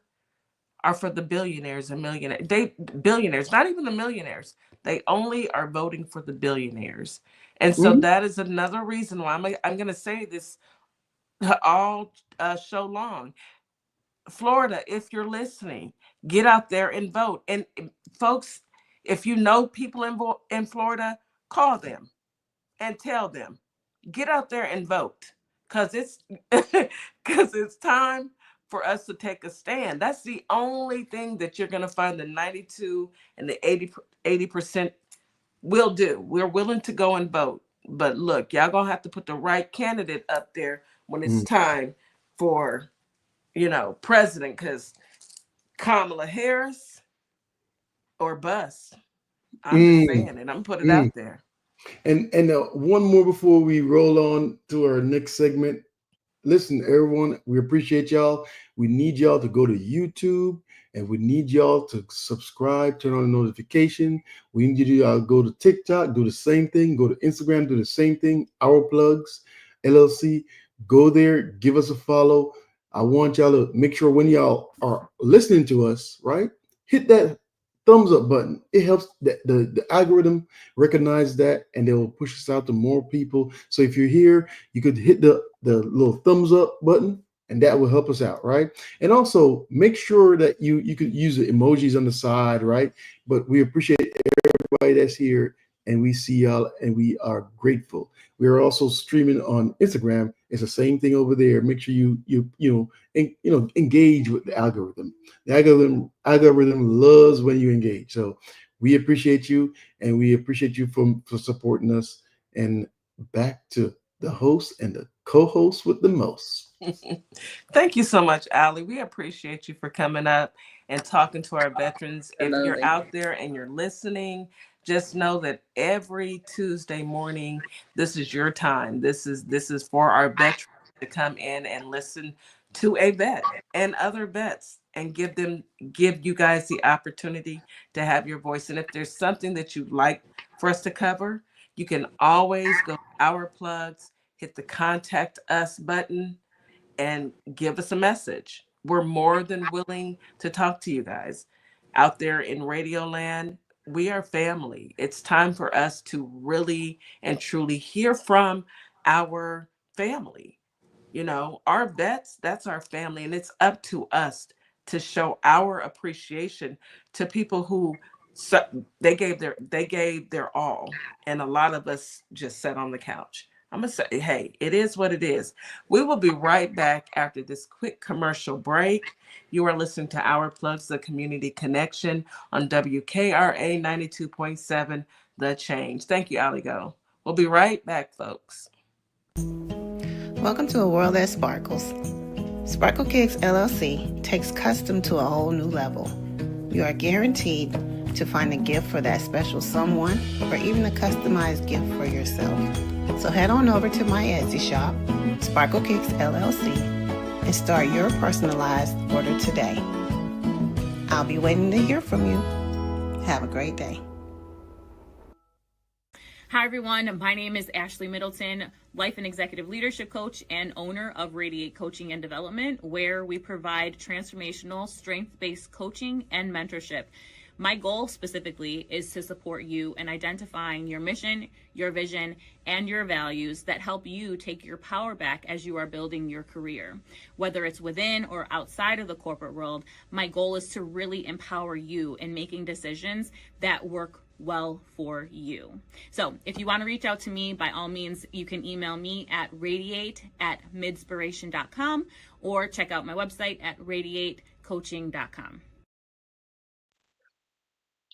are for the billionaires and millionaires. Billionaires, not even the millionaires. They only are voting for the billionaires. And so Mhm. that is another reason why I'm going to say this all show long. Florida, if you're listening, get out there and vote. And folks, if you know people in Florida, call them and tell them, get out there and vote, because it's because it's time for us to take a stand. That's the only thing that you're going to find the 92 and the 80% we'll do. We're willing to go and vote. But look, y'all gonna have to put the right candidate up there when it's time for, president, because Kamala Harris or bust. I'm just saying it. I'm put it out there. And one more before we roll on to our next segment. Listen, everyone, we appreciate y'all. We need y'all to go to YouTube, and we need y'all to subscribe, turn on the notification. We need you to go to TikTok, do the same thing. Go to Instagram, do the same thing. Our Plugs LLC. Go there, give us a follow. I want y'all to make sure when y'all are listening to us, right, hit that thumbs up button. It helps the algorithm recognize that, and they will push us out to more people. So if you're here, you could hit the little thumbs up button, and that will help us out, right? And also make sure that you could use the emojis on the side, right? But we appreciate everybody that's here, and we see y'all, and we are grateful. We are also streaming on Instagram. It's the same thing over there. Make sure you engage with the algorithm. The algorithm loves when you engage. So we appreciate you, and we appreciate you for supporting us. And back to the host and the co-host with the most. Thank you so much, Allie. We appreciate you for coming up and talking to our veterans. If you're out there and you're listening, just know that every Tuesday morning, this is your time. This is for our veterans to come in and listen to a vet and other vets, and give you guys the opportunity to have your voice. And if there's something that you'd like for us to cover, you can always go to Our Plugs, hit the contact us button, and give us a message. We're more than willing to talk to you guys out there in Radio Land. We are family. It's time for us to really and truly hear from our family. Our vets, that's our family, and it's up to us to show our appreciation to people who they gave their all, and a lot of us just sat on the couch. I'm going to say, hey, it is what it is. We will be right back after this quick commercial break. You are listening to Our Plugs, the Community Connection on WKRA 92.7, The Change. Thank you, Aligo. We'll be right back, folks. Welcome to a world that sparkles. Sparkle Kicks LLC takes custom to a whole new level. You are guaranteed to find a gift for that special someone, or even a customized gift for yourself. So head on over to my Etsy shop, Sparkle Kicks LLC, and start your personalized order today. I'll be waiting to hear from you. Have a great day. Hi, everyone. My name is Ashley Middleton, life and executive leadership coach and owner of Radiate Coaching and Development, where we provide transformational, strength-based coaching and mentorship. My goal specifically is to support you in identifying your mission, your vision, and your values that help you take your power back as you are building your career. Whether it's within or outside of the corporate world, my goal is to really empower you in making decisions that work well for you. So if you want to reach out to me, by all means, you can email me at radiate@midspiration.com or check out my website at radiatecoaching.com.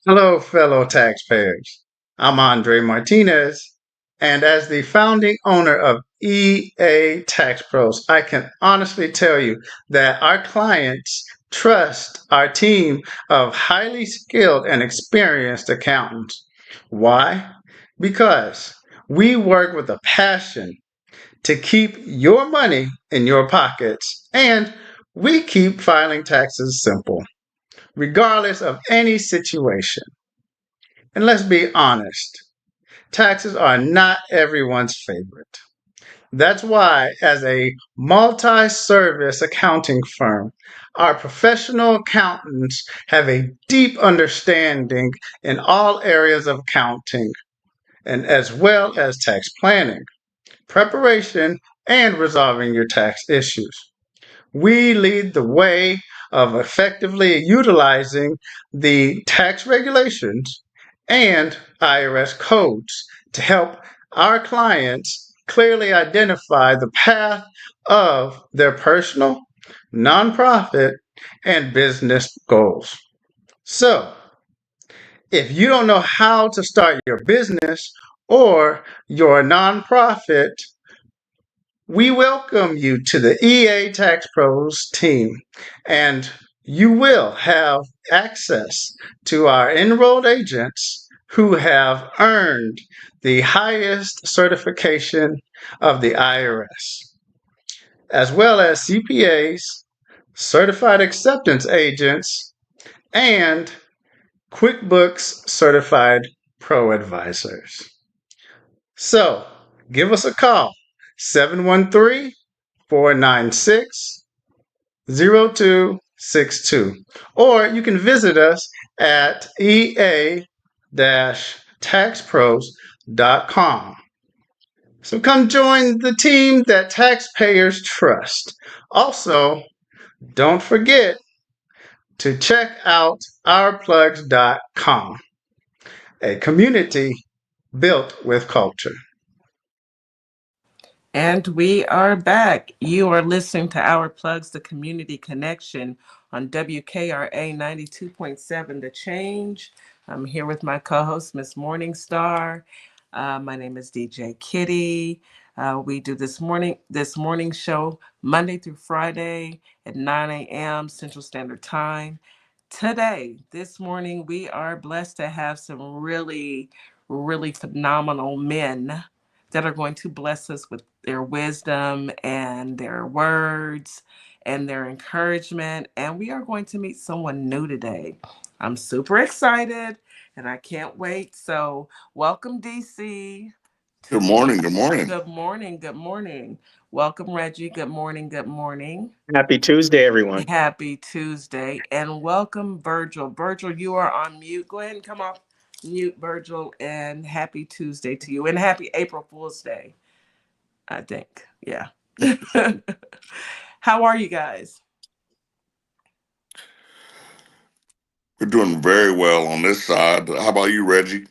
Hello, fellow taxpayers. I'm Andre Martinez, and as the founding owner of EA Tax Pros, I can honestly tell you that our clients trust our team of highly skilled and experienced accountants. Why? Because we work with a passion to keep your money in your pockets, and we keep filing taxes simple, regardless of any situation. And let's be honest, taxes are not everyone's favorite. That's why, as a multi-service accounting firm, our professional accountants have a deep understanding in all areas of accounting, and as well as tax planning, preparation, and resolving your tax issues. We lead the way of effectively utilizing the tax regulations and IRS codes to help our clients clearly identify the path of their personal, nonprofit, and business goals. So, If you don't know how to start your business or your nonprofit, we welcome you to the EA Tax Pros team, and you will have access to our enrolled agents who have earned the highest certification of the IRS, as well as CPAs, certified acceptance agents, and QuickBooks certified pro advisors. So give us a call, 713-496-0262, or you can visit us at ea-taxpros.com. So come join the team that taxpayers trust. Also, don't forget to check out ourplugs.com, a community built with culture. And we are back. You are listening to Our Plugs, the Community Connection on WKRA 92.7 The Change. I'm here with my co-host, Miss Morningstar. My name is DJ Kitty. We do this morning show Monday through Friday at 9 a.m. Central Standard Time. This morning, we are blessed to have some really, really phenomenal men that are going to bless us with their wisdom and their words and their encouragement. And we are going to meet someone new today. I'm super excited and I can't wait. So welcome, DC. Good morning. Good morning. Good morning. Good morning. Welcome, Reggie. Good morning. Good morning. Happy Tuesday, everyone. Happy Tuesday. And welcome, Virgil. Virgil, you are on mute. Go ahead and come off mute, Virgil, and happy Tuesday to you. And happy April Fool's Day, I think. Yeah. How are you guys? We're doing very well on this side. How about you, Reggie?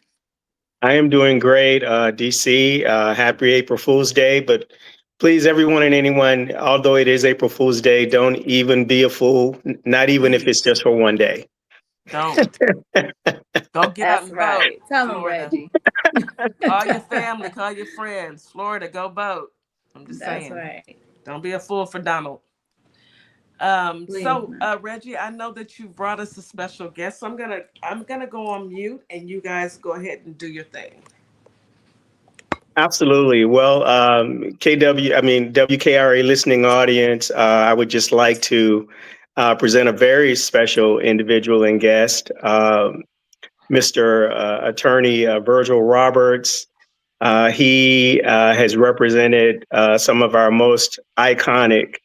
I am doing great, DC. Happy April Fool's Day. But please, everyone and anyone, although it is April Fool's Day, don't even be a fool, not even if it's just for one day. Don't. Don't get out and right. vote. Tell Florida. them, Reggie. Call your family, call your friends. Florida, go vote. I'm just saying. That's right. Don't be a fool for Donald. Reggie, I know that you brought us a special guest, so I'm gonna go on mute, and you guys go ahead and do your thing. Absolutely. Well, WKRA listening audience, I would just like to present a very special individual and guest, Mr. Attorney Virgil Roberts. He has represented some of our most iconic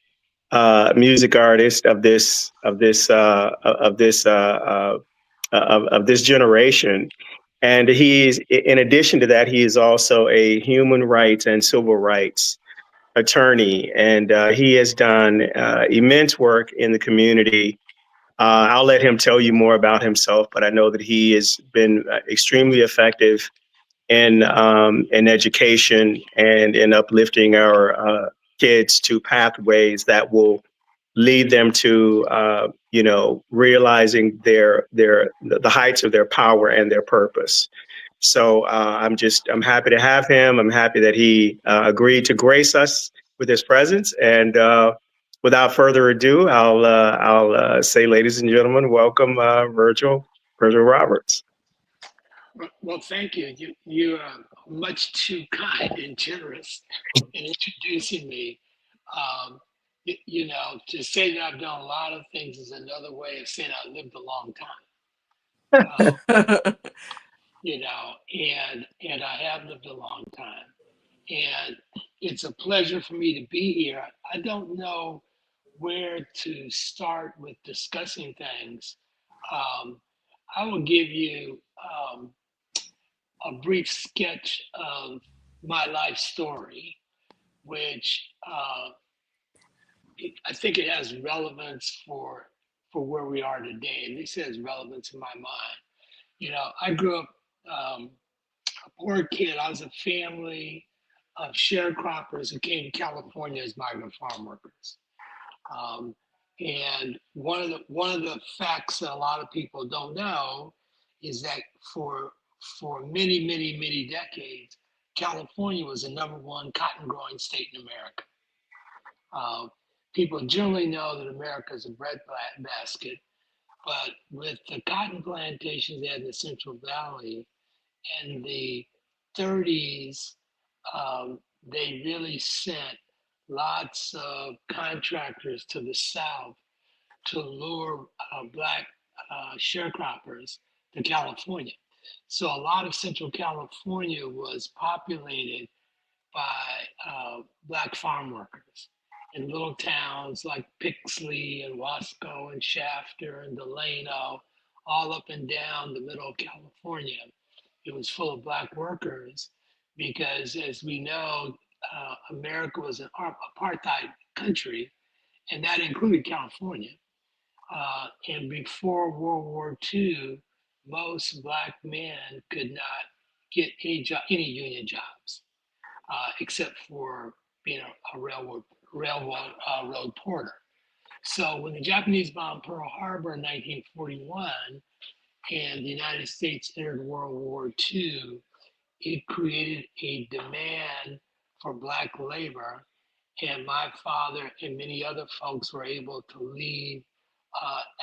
music artists of this generation, and he's, in addition to that, he is also a human rights and civil rights attorney, and he has done immense work in the community. I'll let him tell you more about himself, but I know that he has been extremely effective in education and in uplifting our kids to pathways that will lead them to realizing the heights of their power and their purpose. So I'm happy to have him. I'm happy that he agreed to grace us with his presence. And without further ado, I'll say, ladies and gentlemen, welcome Virgil Roberts. Well, thank you. You are much too kind and generous in introducing me. To say that I've done a lot of things is another way of saying I lived a long time. And I have lived a long time. And it's a pleasure for me to be here. I don't know where to start with discussing things. I will give you a brief sketch of my life story, which I think it has relevance for where we are today. At least it has relevance in my mind. I grew up a poor kid. I was a family of sharecroppers who came to California as migrant farm workers. And one of the facts that a lot of people don't know is that for many, many, many decades, California was the number one cotton growing state in America. People generally know that America is a breadbasket, but with the cotton plantations they had in the Central Valley in the 30s, they really sent lots of contractors to the South to lure Black sharecroppers to California. So a lot of Central California was populated by Black farm workers in little towns like Pixley and Wasco and Shafter and Delano, all up and down the middle of California. It was full of Black workers because, as we know, America was an apartheid country, and that included California. And before World War II, most Black men could not get any union jobs, except for being a railroad porter. So when the Japanese bombed Pearl Harbor in 1941 and the United States entered World War II, it created a demand for Black labor. And my father and many other folks were able to leave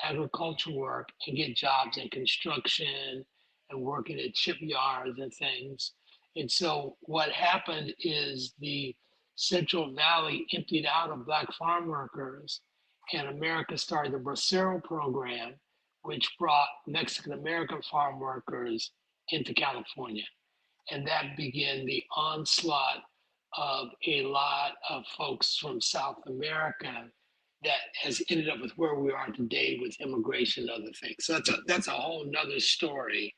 agricultural work and get jobs in construction and working at shipyards and things. And so what happened is the Central Valley emptied out of Black farm workers, and America started the Bracero program, which brought Mexican American farm workers into California. And that began the onslaught of a lot of folks from South America that has ended up with where we are today with immigration and other things. So that's a whole nother story,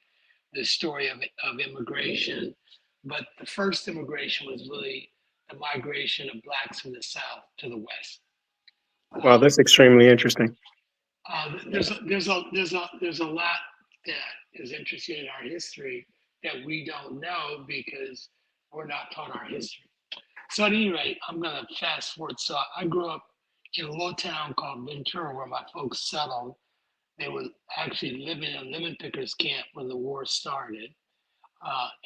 the story of immigration. But the first immigration was really the migration of Blacks from the South to the West. Wow, that's extremely interesting. There's a lot that is interesting in our history that we don't know because we're not taught our history. So at any rate, I'm gonna fast forward. So I grew up in a little town called Ventura where my folks settled. They were actually living in a lemon pickers camp when the war started.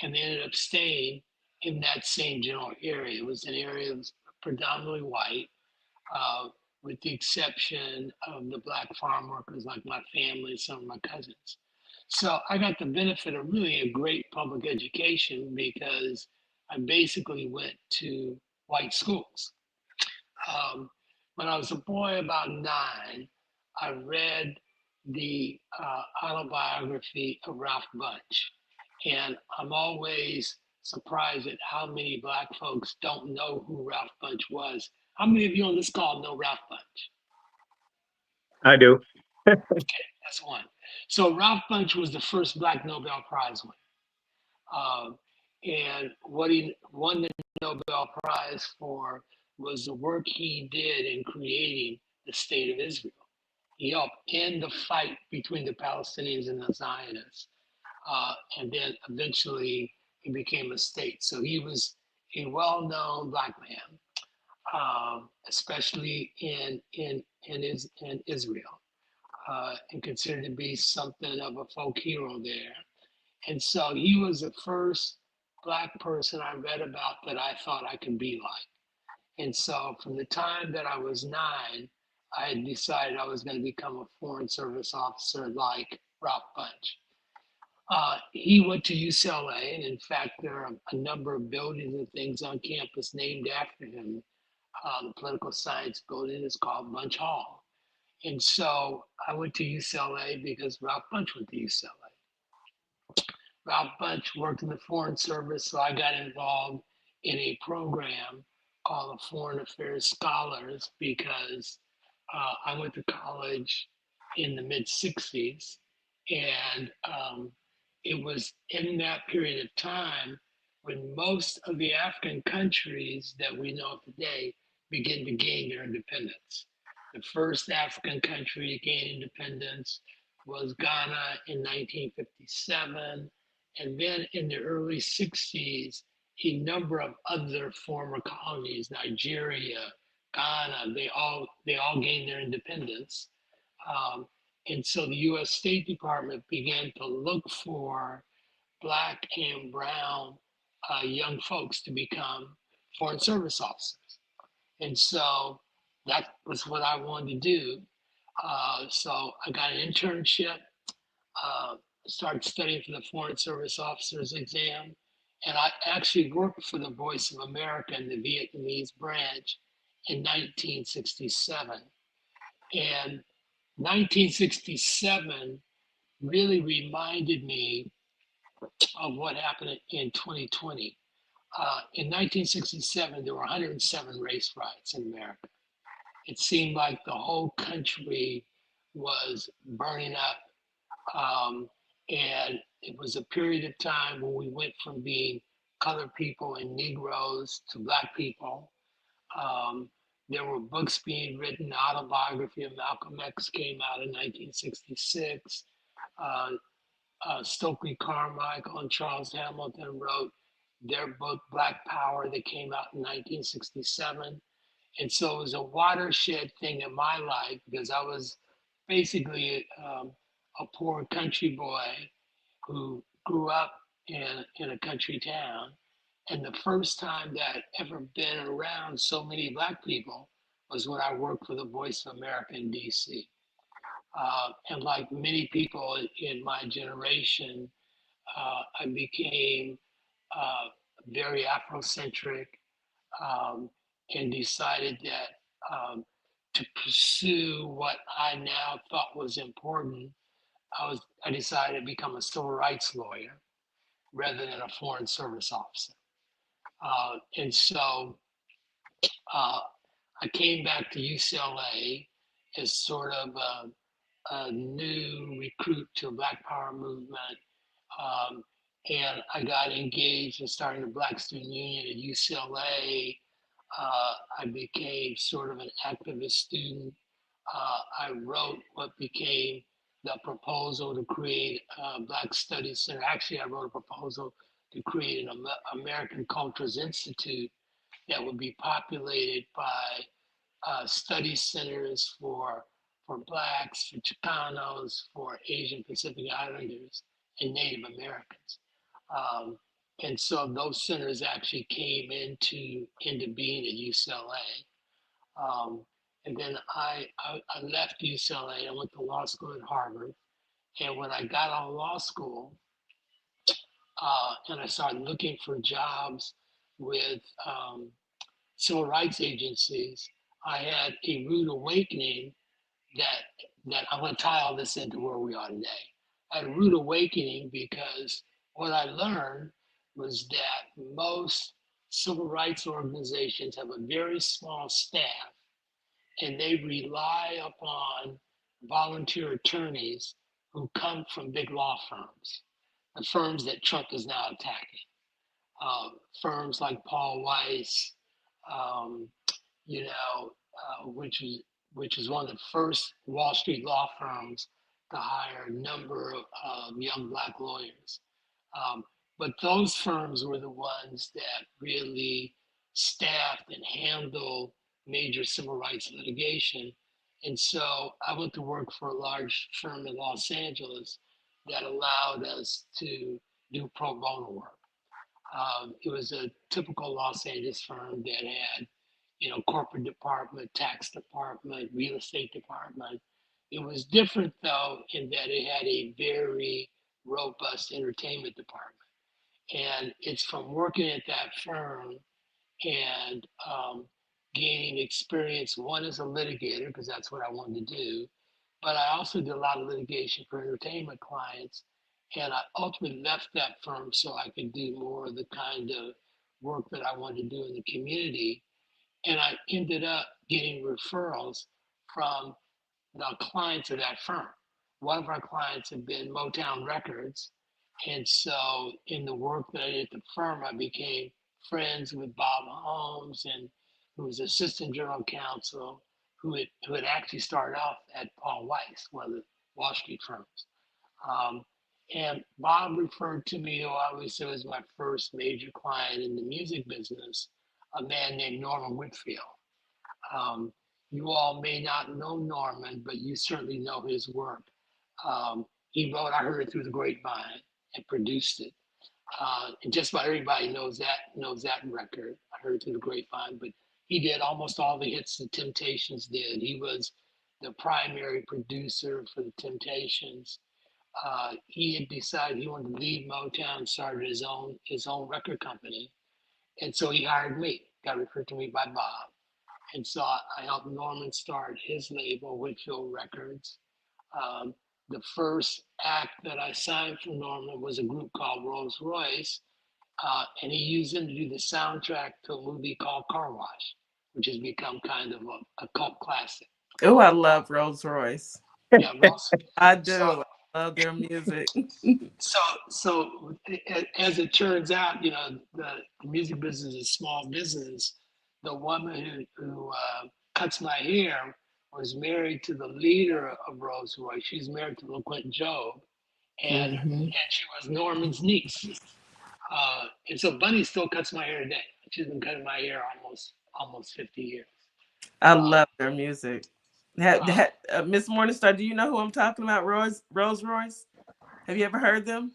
And they ended up staying in that same general area. It was an area that was predominantly white, with the exception of the Black farm workers like my family and some of my cousins. So I got the benefit of really a great public education because I basically went to white schools. When I was a boy about 9, I read the autobiography of Ralph Bunche. And I'm always surprised at how many Black folks don't know who Ralph Bunche was. How many of you on this call know Ralph Bunche? I do. Okay, that's one. So Ralph Bunche was the first Black Nobel Prize winner. And what he won the Nobel Prize for was the work he did in creating the state of Israel. He helped end the fight between the Palestinians and the Zionists. And then eventually he became a state. So he was a well-known Black man, especially in Israel, and considered to be something of a folk hero there. And so he was the first Black person I read about that I thought I could be like. And so from the time that I was 9, I had decided I was going to become a Foreign Service officer like Ralph Bunche. He went to UCLA, and in fact, there are a number of buildings and things on campus named after him. The political science building is called Bunche Hall. And so I went to UCLA because Ralph Bunche went to UCLA. Ralph Bunche worked in the Foreign Service, so I got involved in a program called the Foreign Affairs Scholars because I went to college in the mid 60s. And it was in that period of time when most of the African countries that we know today began to gain their independence. The first African country to gain independence was Ghana in 1957. And then in the early 60s, a number of other former colonies, Nigeria, Ghana, they all gained their independence. And so the US State Department began to look for Black and brown young folks to become Foreign Service officers. And so that was what I wanted to do. So I got an internship, started studying for the Foreign Service Officers exam, and I actually worked for the Voice of America in the Vietnamese branch in 1967. And 1967 really reminded me of what happened in 2020. In 1967, there were 107 race riots in America. It seemed like the whole country was burning up. And it was a period of time when we went from being colored people and Negroes to Black people. There were books being written. Autobiography of Malcolm X came out in 1966. Stokely Carmichael and Charles Hamilton wrote their book, Black Power, that came out in 1967. And so it was a watershed thing in my life because I was basically a poor country boy who grew up in a country town. And the first time that I'd ever been around so many Black people was when I worked for the Voice of America in DC. And like many people in my generation, I became very Afrocentric and decided that to pursue what I now thought was important, I decided to become a civil rights lawyer rather than a Foreign Service officer. And so I came back to UCLA as sort of a new recruit to the Black Power movement. And I got engaged in starting the Black Student Union at UCLA. I became sort of an activist student. I wrote what became the proposal to create a Black Studies Center. Actually, I wrote a proposal to create an American Cultures Institute that would be populated by study centers for Blacks, for Chicanos, for Asian Pacific Islanders, and Native Americans. And so those centers actually came into being at UCLA. And then I left UCLA. I went to law school at Harvard. And when I got out of law school, and I started looking for jobs with civil rights agencies, I had a rude awakening that I'm going to tie all this into where we are today. I had a rude awakening because what I learned was that most civil rights organizations have a very small staff and they rely upon volunteer attorneys who come from big law firms, the firms that Trump is now attacking. Firms like Paul Weiss, you know, which is one of the first Wall Street law firms to hire a number of young Black lawyers. But those firms were the ones that really staffed and handled major civil rights litigation. And so I went to work for a large firm in Los Angeles that allowed us to do pro bono work. It was a typical Los Angeles firm that had, you know, corporate department, tax department, real estate department. It was different though in that it had a very robust entertainment department. And it's from working at that firm and gaining experience, one as a litigator, because that's what I wanted to do, but I also did a lot of litigation for entertainment clients. And I ultimately left that firm so I could do more of the kind of work that I wanted to do in the community. And I ended up getting referrals from the clients of that firm. One of our clients had been Motown Records. And so in the work that I did at the firm, I became friends with Bob Holmes, and who was assistant general counsel, who had actually started off at Paul Weiss, one of the Wall Street firms. And Bob referred to me, who I always said was my first major client in the music business, a man named Norman Whitfield. You all may not know Norman, but you certainly know his work. He wrote "I Heard It Through the Grapevine" and produced it. And just about everybody knows that record. I Heard It Through the Grapevine, but he did almost all the hits the Temptations did. He was the primary producer for the Temptations. He had decided he wanted to leave Motown and started his own record company, and so he hired me. Got referred to me by Bob, and so I helped Norman start his label, Whitfield Records. Um, the first act that I signed for Norman was a group called Rolls Royce, and he used them to do the soundtrack to a movie called Car Wash, which has become kind of a cult classic. Oh, I love Rolls Royce. Yeah, Rolls. I do. So, I love their music. so as it turns out, the music business is small business. The woman who cuts my hair was married to the leader of Rolls Royce. She's married to LaQuint Job, and she was Norman's niece. And so Bunny still cuts my hair today. She's been cutting my hair almost 50 years. I love their music. Miss Morningstar, do you know who I'm talking about? Rolls Royce? Have you ever heard them?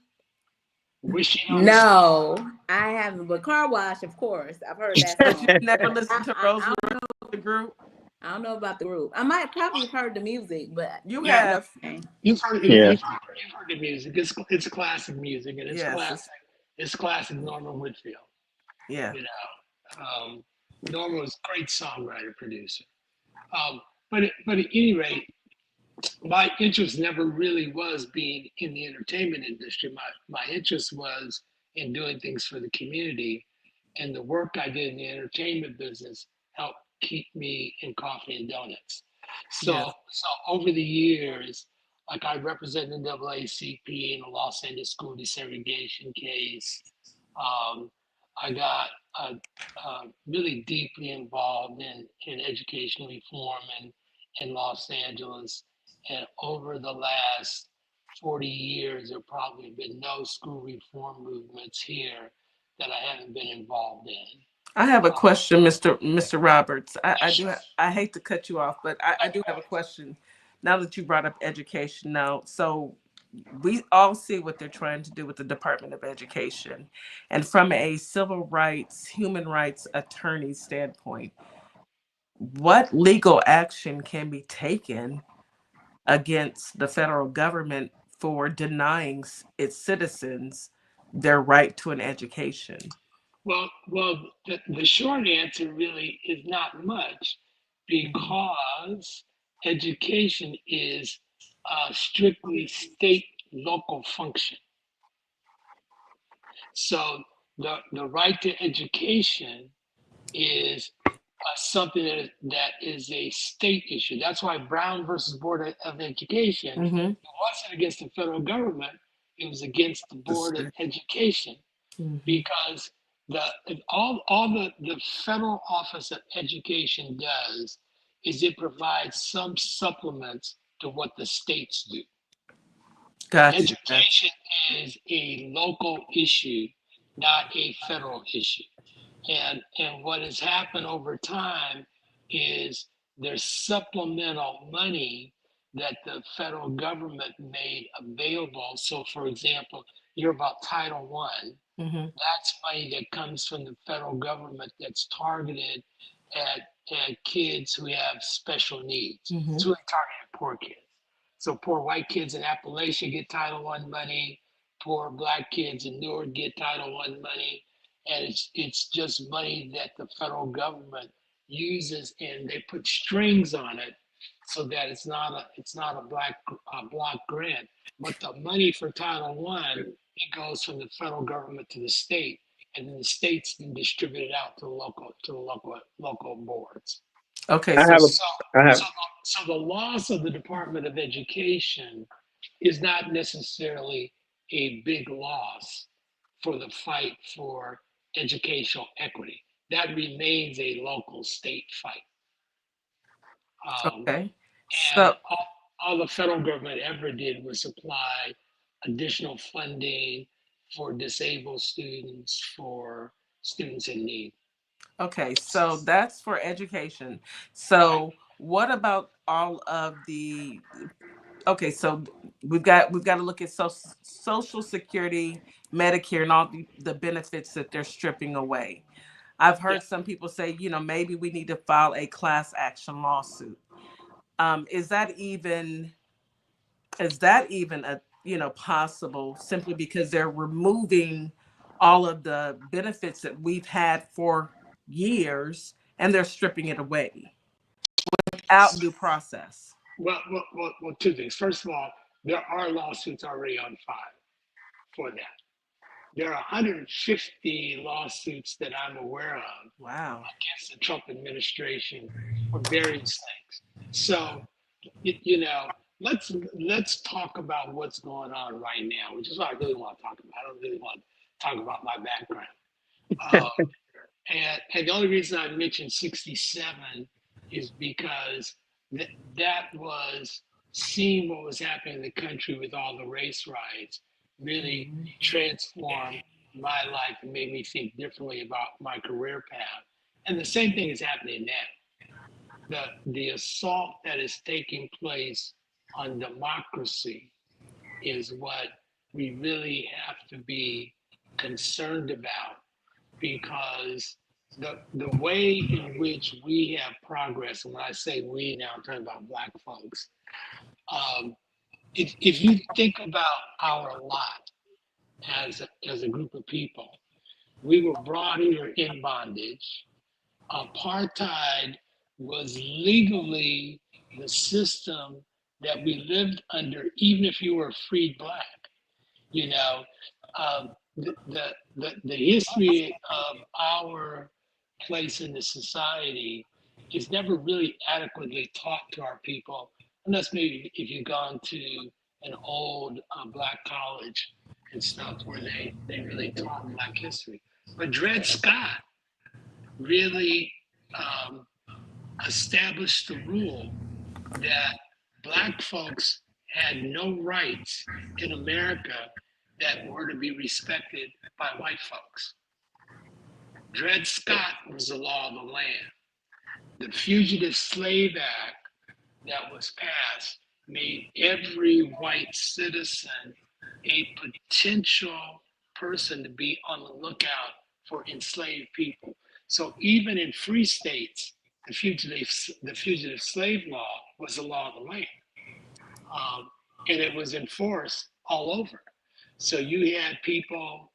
No, I haven't. But Car Wash, of course, I've heard that But song. you never listened to Rolls Royce, the group? I don't know about the group. I might probably have heard the music, but you yeah, have. You've heard the music. It's classic music, and it's classic. It's classic Norman Whitfield. Yeah. Norman was a great songwriter, producer. But at any rate, my interest never really was being in the entertainment industry. My interest was in doing things for the community, and the work I did in the entertainment business helped keep me in coffee and donuts. So over the years, like I represented NAACP in the Los Angeles school desegregation case. I got really deeply involved in education reform in Los Angeles. And over the last 40 years, there probably have been no school reform movements here that I haven't been involved in. I have a question, Mr. Roberts. I hate to cut you off, but I do have a question. Now that you brought up education, so we all see what they're trying to do with the Department of Education, and from a civil rights, human rights attorney standpoint, what legal action can be taken against the federal government for denying its citizens their right to an education? Well, the short answer really is not much, because education is a strictly state local function. So the right to education is something that is a state issue. That's why Brown versus Board of Education, it wasn't against the federal government, it was against the Board of Education, because all the federal Office of Education does is it provides some supplements to what the states do. Gotcha. Education is a local issue, not a federal issue. And what has happened over time is there's supplemental money that the federal government made available. So, for example, you're about Title I. That's money that comes from the federal government that's targeted at kids who have special needs. It's really targeted at poor kids. So poor white kids in Appalachia get Title I money. Poor Black kids in Newark get Title I money. And it's just money that the federal government uses, and they put strings on it so that it's not a block grant. But the money for Title I, it goes from the federal government to the state, and then the states then distribute it out to the local boards. Okay, so the loss of the Department of Education is not necessarily a big loss for the fight for educational equity. That remains a local state fight. Okay. And all the federal government ever did was supply additional funding for disabled students, for students in need. Okay, so that's for education. So what about all of the okay, so we've got to look at Social Security, Medicare, and all the benefits that they're stripping away. I've Yeah. heard some people say, maybe we need to file a class action lawsuit. Is that even a possible, simply because they're removing all of the benefits that we've had for years and they're stripping it away without due process? Well, two things. First of all, there are lawsuits already on file for that. There are 150 lawsuits that I'm aware of Wow. against the Trump administration for various things. So, let's talk about what's going on right now, which is what I really want to talk about. I don't really want to talk about my background. And the only reason I mentioned 67 is because that was seeing what was happening in the country with all the race riots really transformed my life and made me think differently about my career path. And the same thing is happening now. The assault that is taking place on democracy is what we really have to be concerned about, because the way in which we have progress, and when I say we now, I'm talking about Black folks. If you think about our lot as a group of people, we were brought here in bondage. Apartheid was legally the system that we lived under, even if you were freed Black. You know, the history of our place in the society is never really adequately taught to our people, unless maybe if you've gone to an old Black college and stuff where they really taught Black history. But Dred Scott really established the rule that Black folks had no rights in America that were to be respected by white folks. Dred Scott was the law of the land. The Fugitive Slave Act that was passed made every white citizen a potential person to be on the lookout for enslaved people. So even in free states, the fugitive slave law was the law of the land. And it was enforced all over. So you had people,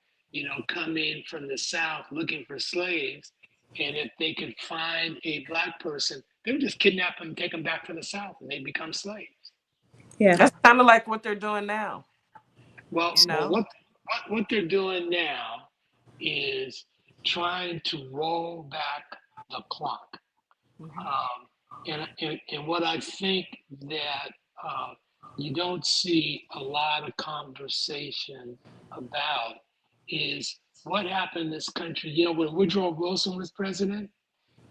come in from the South looking for slaves, and if they could find a Black person, they would just kidnap them and take them back to the South, and they become slaves. Yeah. That's kind of like what they're doing now. Well, what they're doing now is trying to roll back the clock. And what I think that you don't see a lot of conversation about is what happened in this country. When Woodrow Wilson was president,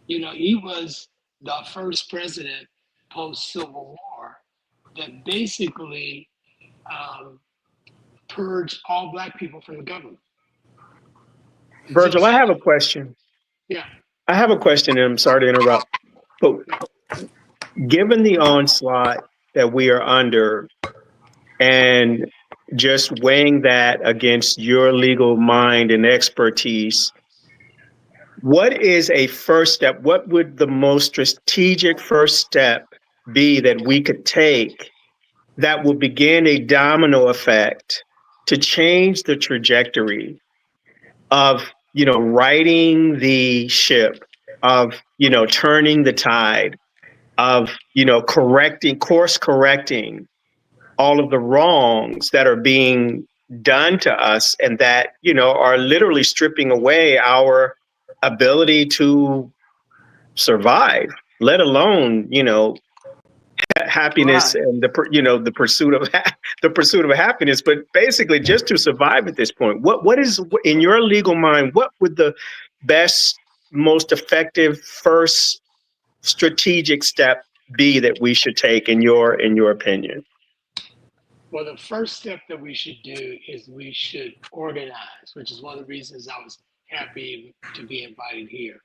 he was the first president post-Civil War that basically purged all Black people from the government. Virgil, I have a question. Yeah. I have a question, and I'm sorry to interrupt. But given the onslaught that we are under, and just weighing that against your legal mind and expertise, what is a first step? What would the most strategic first step be that we could take that will begin a domino effect to change the trajectory of, righting the ship, of, turning the tide, of, course correcting all of the wrongs that are being done to us and that, are literally stripping away our ability to survive, let alone, happiness Right. and the pursuit of the pursuit of happiness, but basically just to survive at this point. What is, in your legal mind, what would the best, most effective first strategic step be that we should take in your opinion? Well, the first step that we should do is we should organize, which is one of the reasons I was happy to be invited here.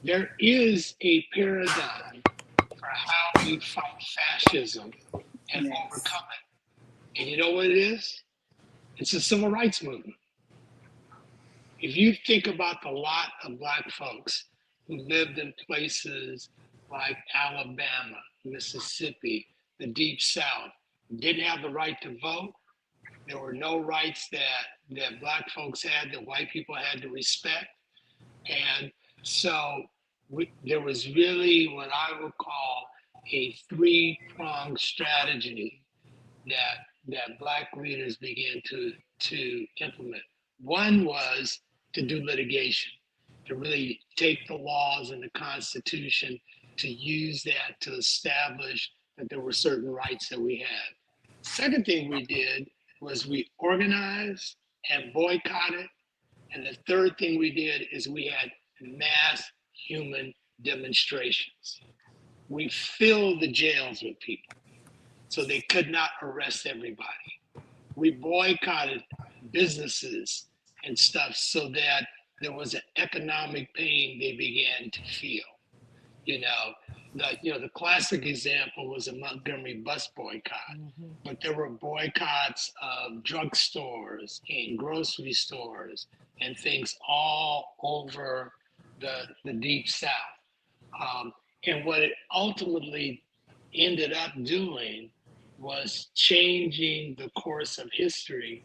There is a paradigm for how we fight fascism and overcome it. And you know what it is? It's the civil rights movement. If you think about the lot of Black folks who lived in places like Alabama, Mississippi, the Deep South, didn't have the right to vote, there were no rights that Black folks had, that white people had to respect. And so there was really what I would call a three-pronged strategy that Black leaders began to implement. One was to do litigation, to really take the laws and the Constitution, to use that to establish that there were certain rights that we had. Second thing we did was we organized and boycotted. And the third thing we did is we had mass human demonstrations. We filled the jails with people so they could not arrest everybody. We boycotted businesses and stuff so that there was an economic pain they began to feel. The classic example was a Montgomery bus boycott, but there were boycotts of drugstores and grocery stores and things all over the Deep South. And what it ultimately ended up doing was changing the course of history.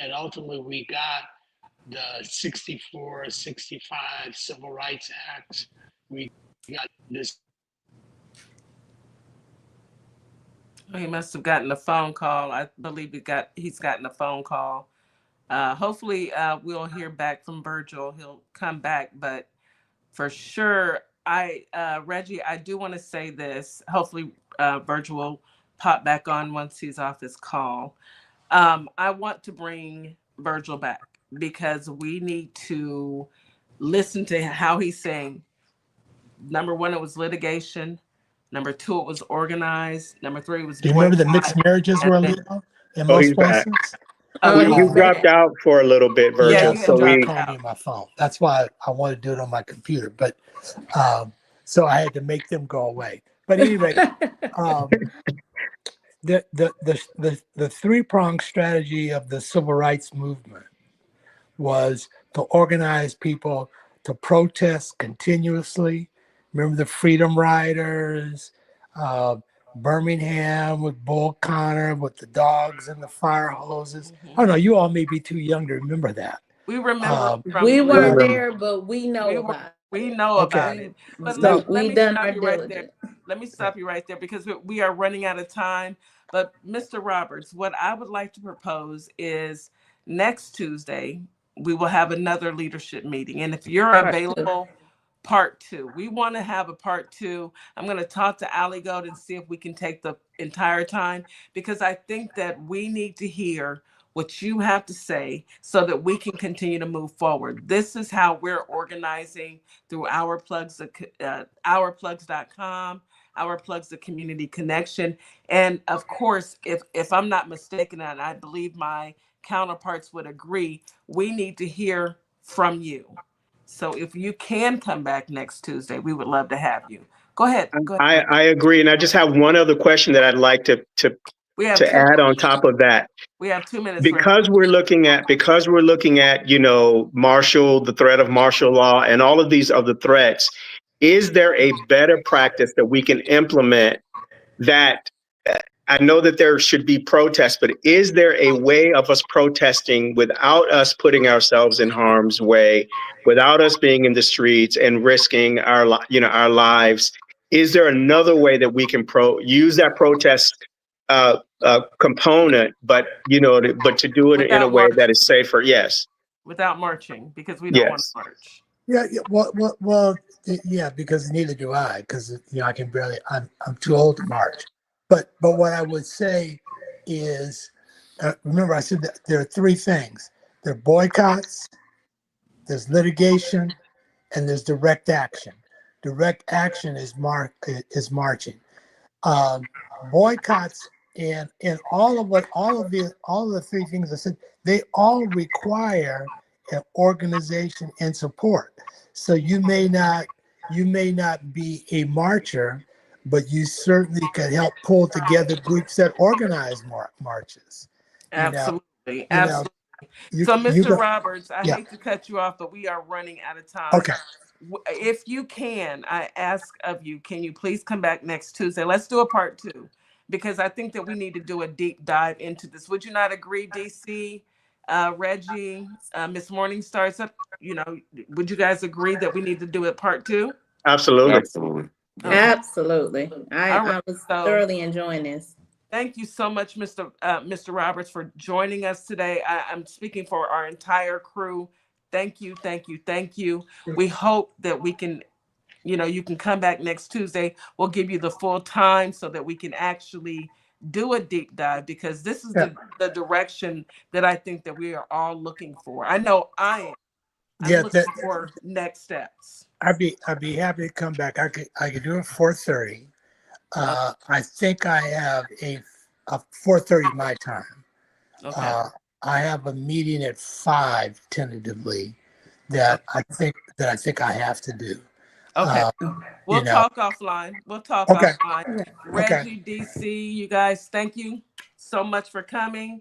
And ultimately, we got the 64, 65 Civil Rights Acts. We got this. He must have gotten a phone call. I believe he's gotten a phone call. Hopefully, we'll hear back from Virgil. He'll come back, but for sure, Reggie, I do want to say this. Hopefully, Virgil will pop back on once he's off his call. I want to bring Virgil back because we need to listen to how he's saying. Number one, it was litigation. Number two, it was organized. Number three, it was. Do you remember the mixed marriages were illegal in most places? You dropped out for a little bit, Virgil. Yeah, somebody called me on my phone. That's why I wanted to do it on my computer. But so I had to make them go away. But anyway, the three-pronged strategy of the civil rights movement was to organize people to protest continuously. Remember the Freedom Riders, Birmingham with Bull Connor, with the dogs and the fire hoses. I don't know, you all may be too young to remember that. We remember. We weren't there, but we know about it. We know about it. But let me stop you right there. Let me stop you right there because we are running out of time. But Mr. Roberts, what I would like to propose is next Tuesday, we will have another leadership meeting. And if you're available, part two. We want to have a part two. I'm going to talk to Ali Gold and see if we can take the entire time, because I think that we need to hear what you have to say so that we can continue to move forward. This is how we're organizing through Our Plugs, ourplugs.com, Our Plugs, the community connection. And of course, if I'm not mistaken, and I believe my counterparts would agree, we need to hear from you. So if you can come back next Tuesday, we would love to have you. Go ahead. I agree. And I just have one other question that I'd like to add on top of that. We have 2 minutes. Because we're looking at, martial, the threat of martial law and all of these other threats, is there a better practice that we can implement that I know that there should be protests, but is there a way of us protesting without us putting ourselves in harm's way, without us being in the streets and risking our lives? Is there another way that we can use that protest component, but to do it in a way that is safer? Yes. Without marching, because we don't want to march. Yeah. Well, yeah, because neither do I, because I can barely. I'm too old to march. But what I would say is, remember I said that there are three things. There are boycotts, there's litigation, and there's direct action. Direct action is marching. Boycotts and all of the three things I said, they all require an organization and support. So you may not be a marcher, but you certainly can help pull together groups that organize marches. Absolutely. You know, Absolutely. you So, you Mr. go, Roberts, I yeah. hate to cut you off, but we are running out of time. Okay. If you can, I ask of you, can you please come back next Tuesday? Let's do a part 2, because I think that we need to do a deep dive into this. Would you not agree, DC, Reggie, Miss Morningstar? Would you guys agree that we need to do it part 2? Absolutely. Absolutely. Okay. Absolutely. All right. I was So thoroughly enjoying this. thank you so much, Mr. Roberts, for joining us today. I'm speaking for our entire crew. Thank you, thank you, thank you. We hope that we can, you can come back next Tuesday. We'll give you the full time so that we can actually do a deep dive, because this is the direction that I think that we are all looking for. I know I am. I'm looking for next steps. I'd be happy to come back. I could do it 4:30. I think I have a 4:30 my time. Okay. I have a meeting at 5 tentatively that I think I have to do. Okay. We'll talk offline. Offline. Reggie, DC, you guys, thank you so much for coming.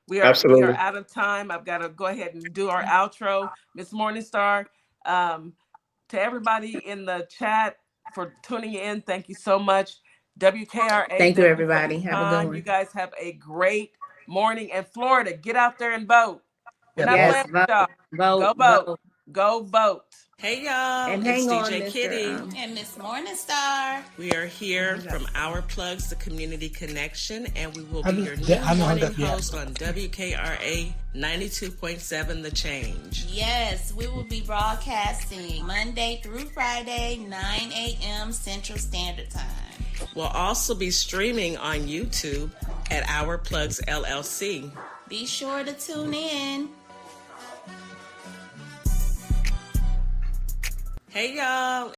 We are out of time. I've got to go ahead and do our outro. Miss Morningstar, to everybody in the chat for tuning in, thank you so much. WKRA. Thank you, everybody. Have a good one. You guys have a great morning. And Florida, get out there and vote. We're not Yes, playing with y'all. vote, Go vote. Go vote. Hey y'all, and it's hang on, DJ Mr. Kitty and Miss Morningstar. We are here from Our Plugs, the Community Connection, and we will be your new morning host on WKRA 92.7 The Change. Yes, we will be broadcasting Monday through Friday, 9 a.m. Central Standard Time. We'll also be streaming on YouTube at Our Plugs LLC. Be sure to tune in. Hey y'all.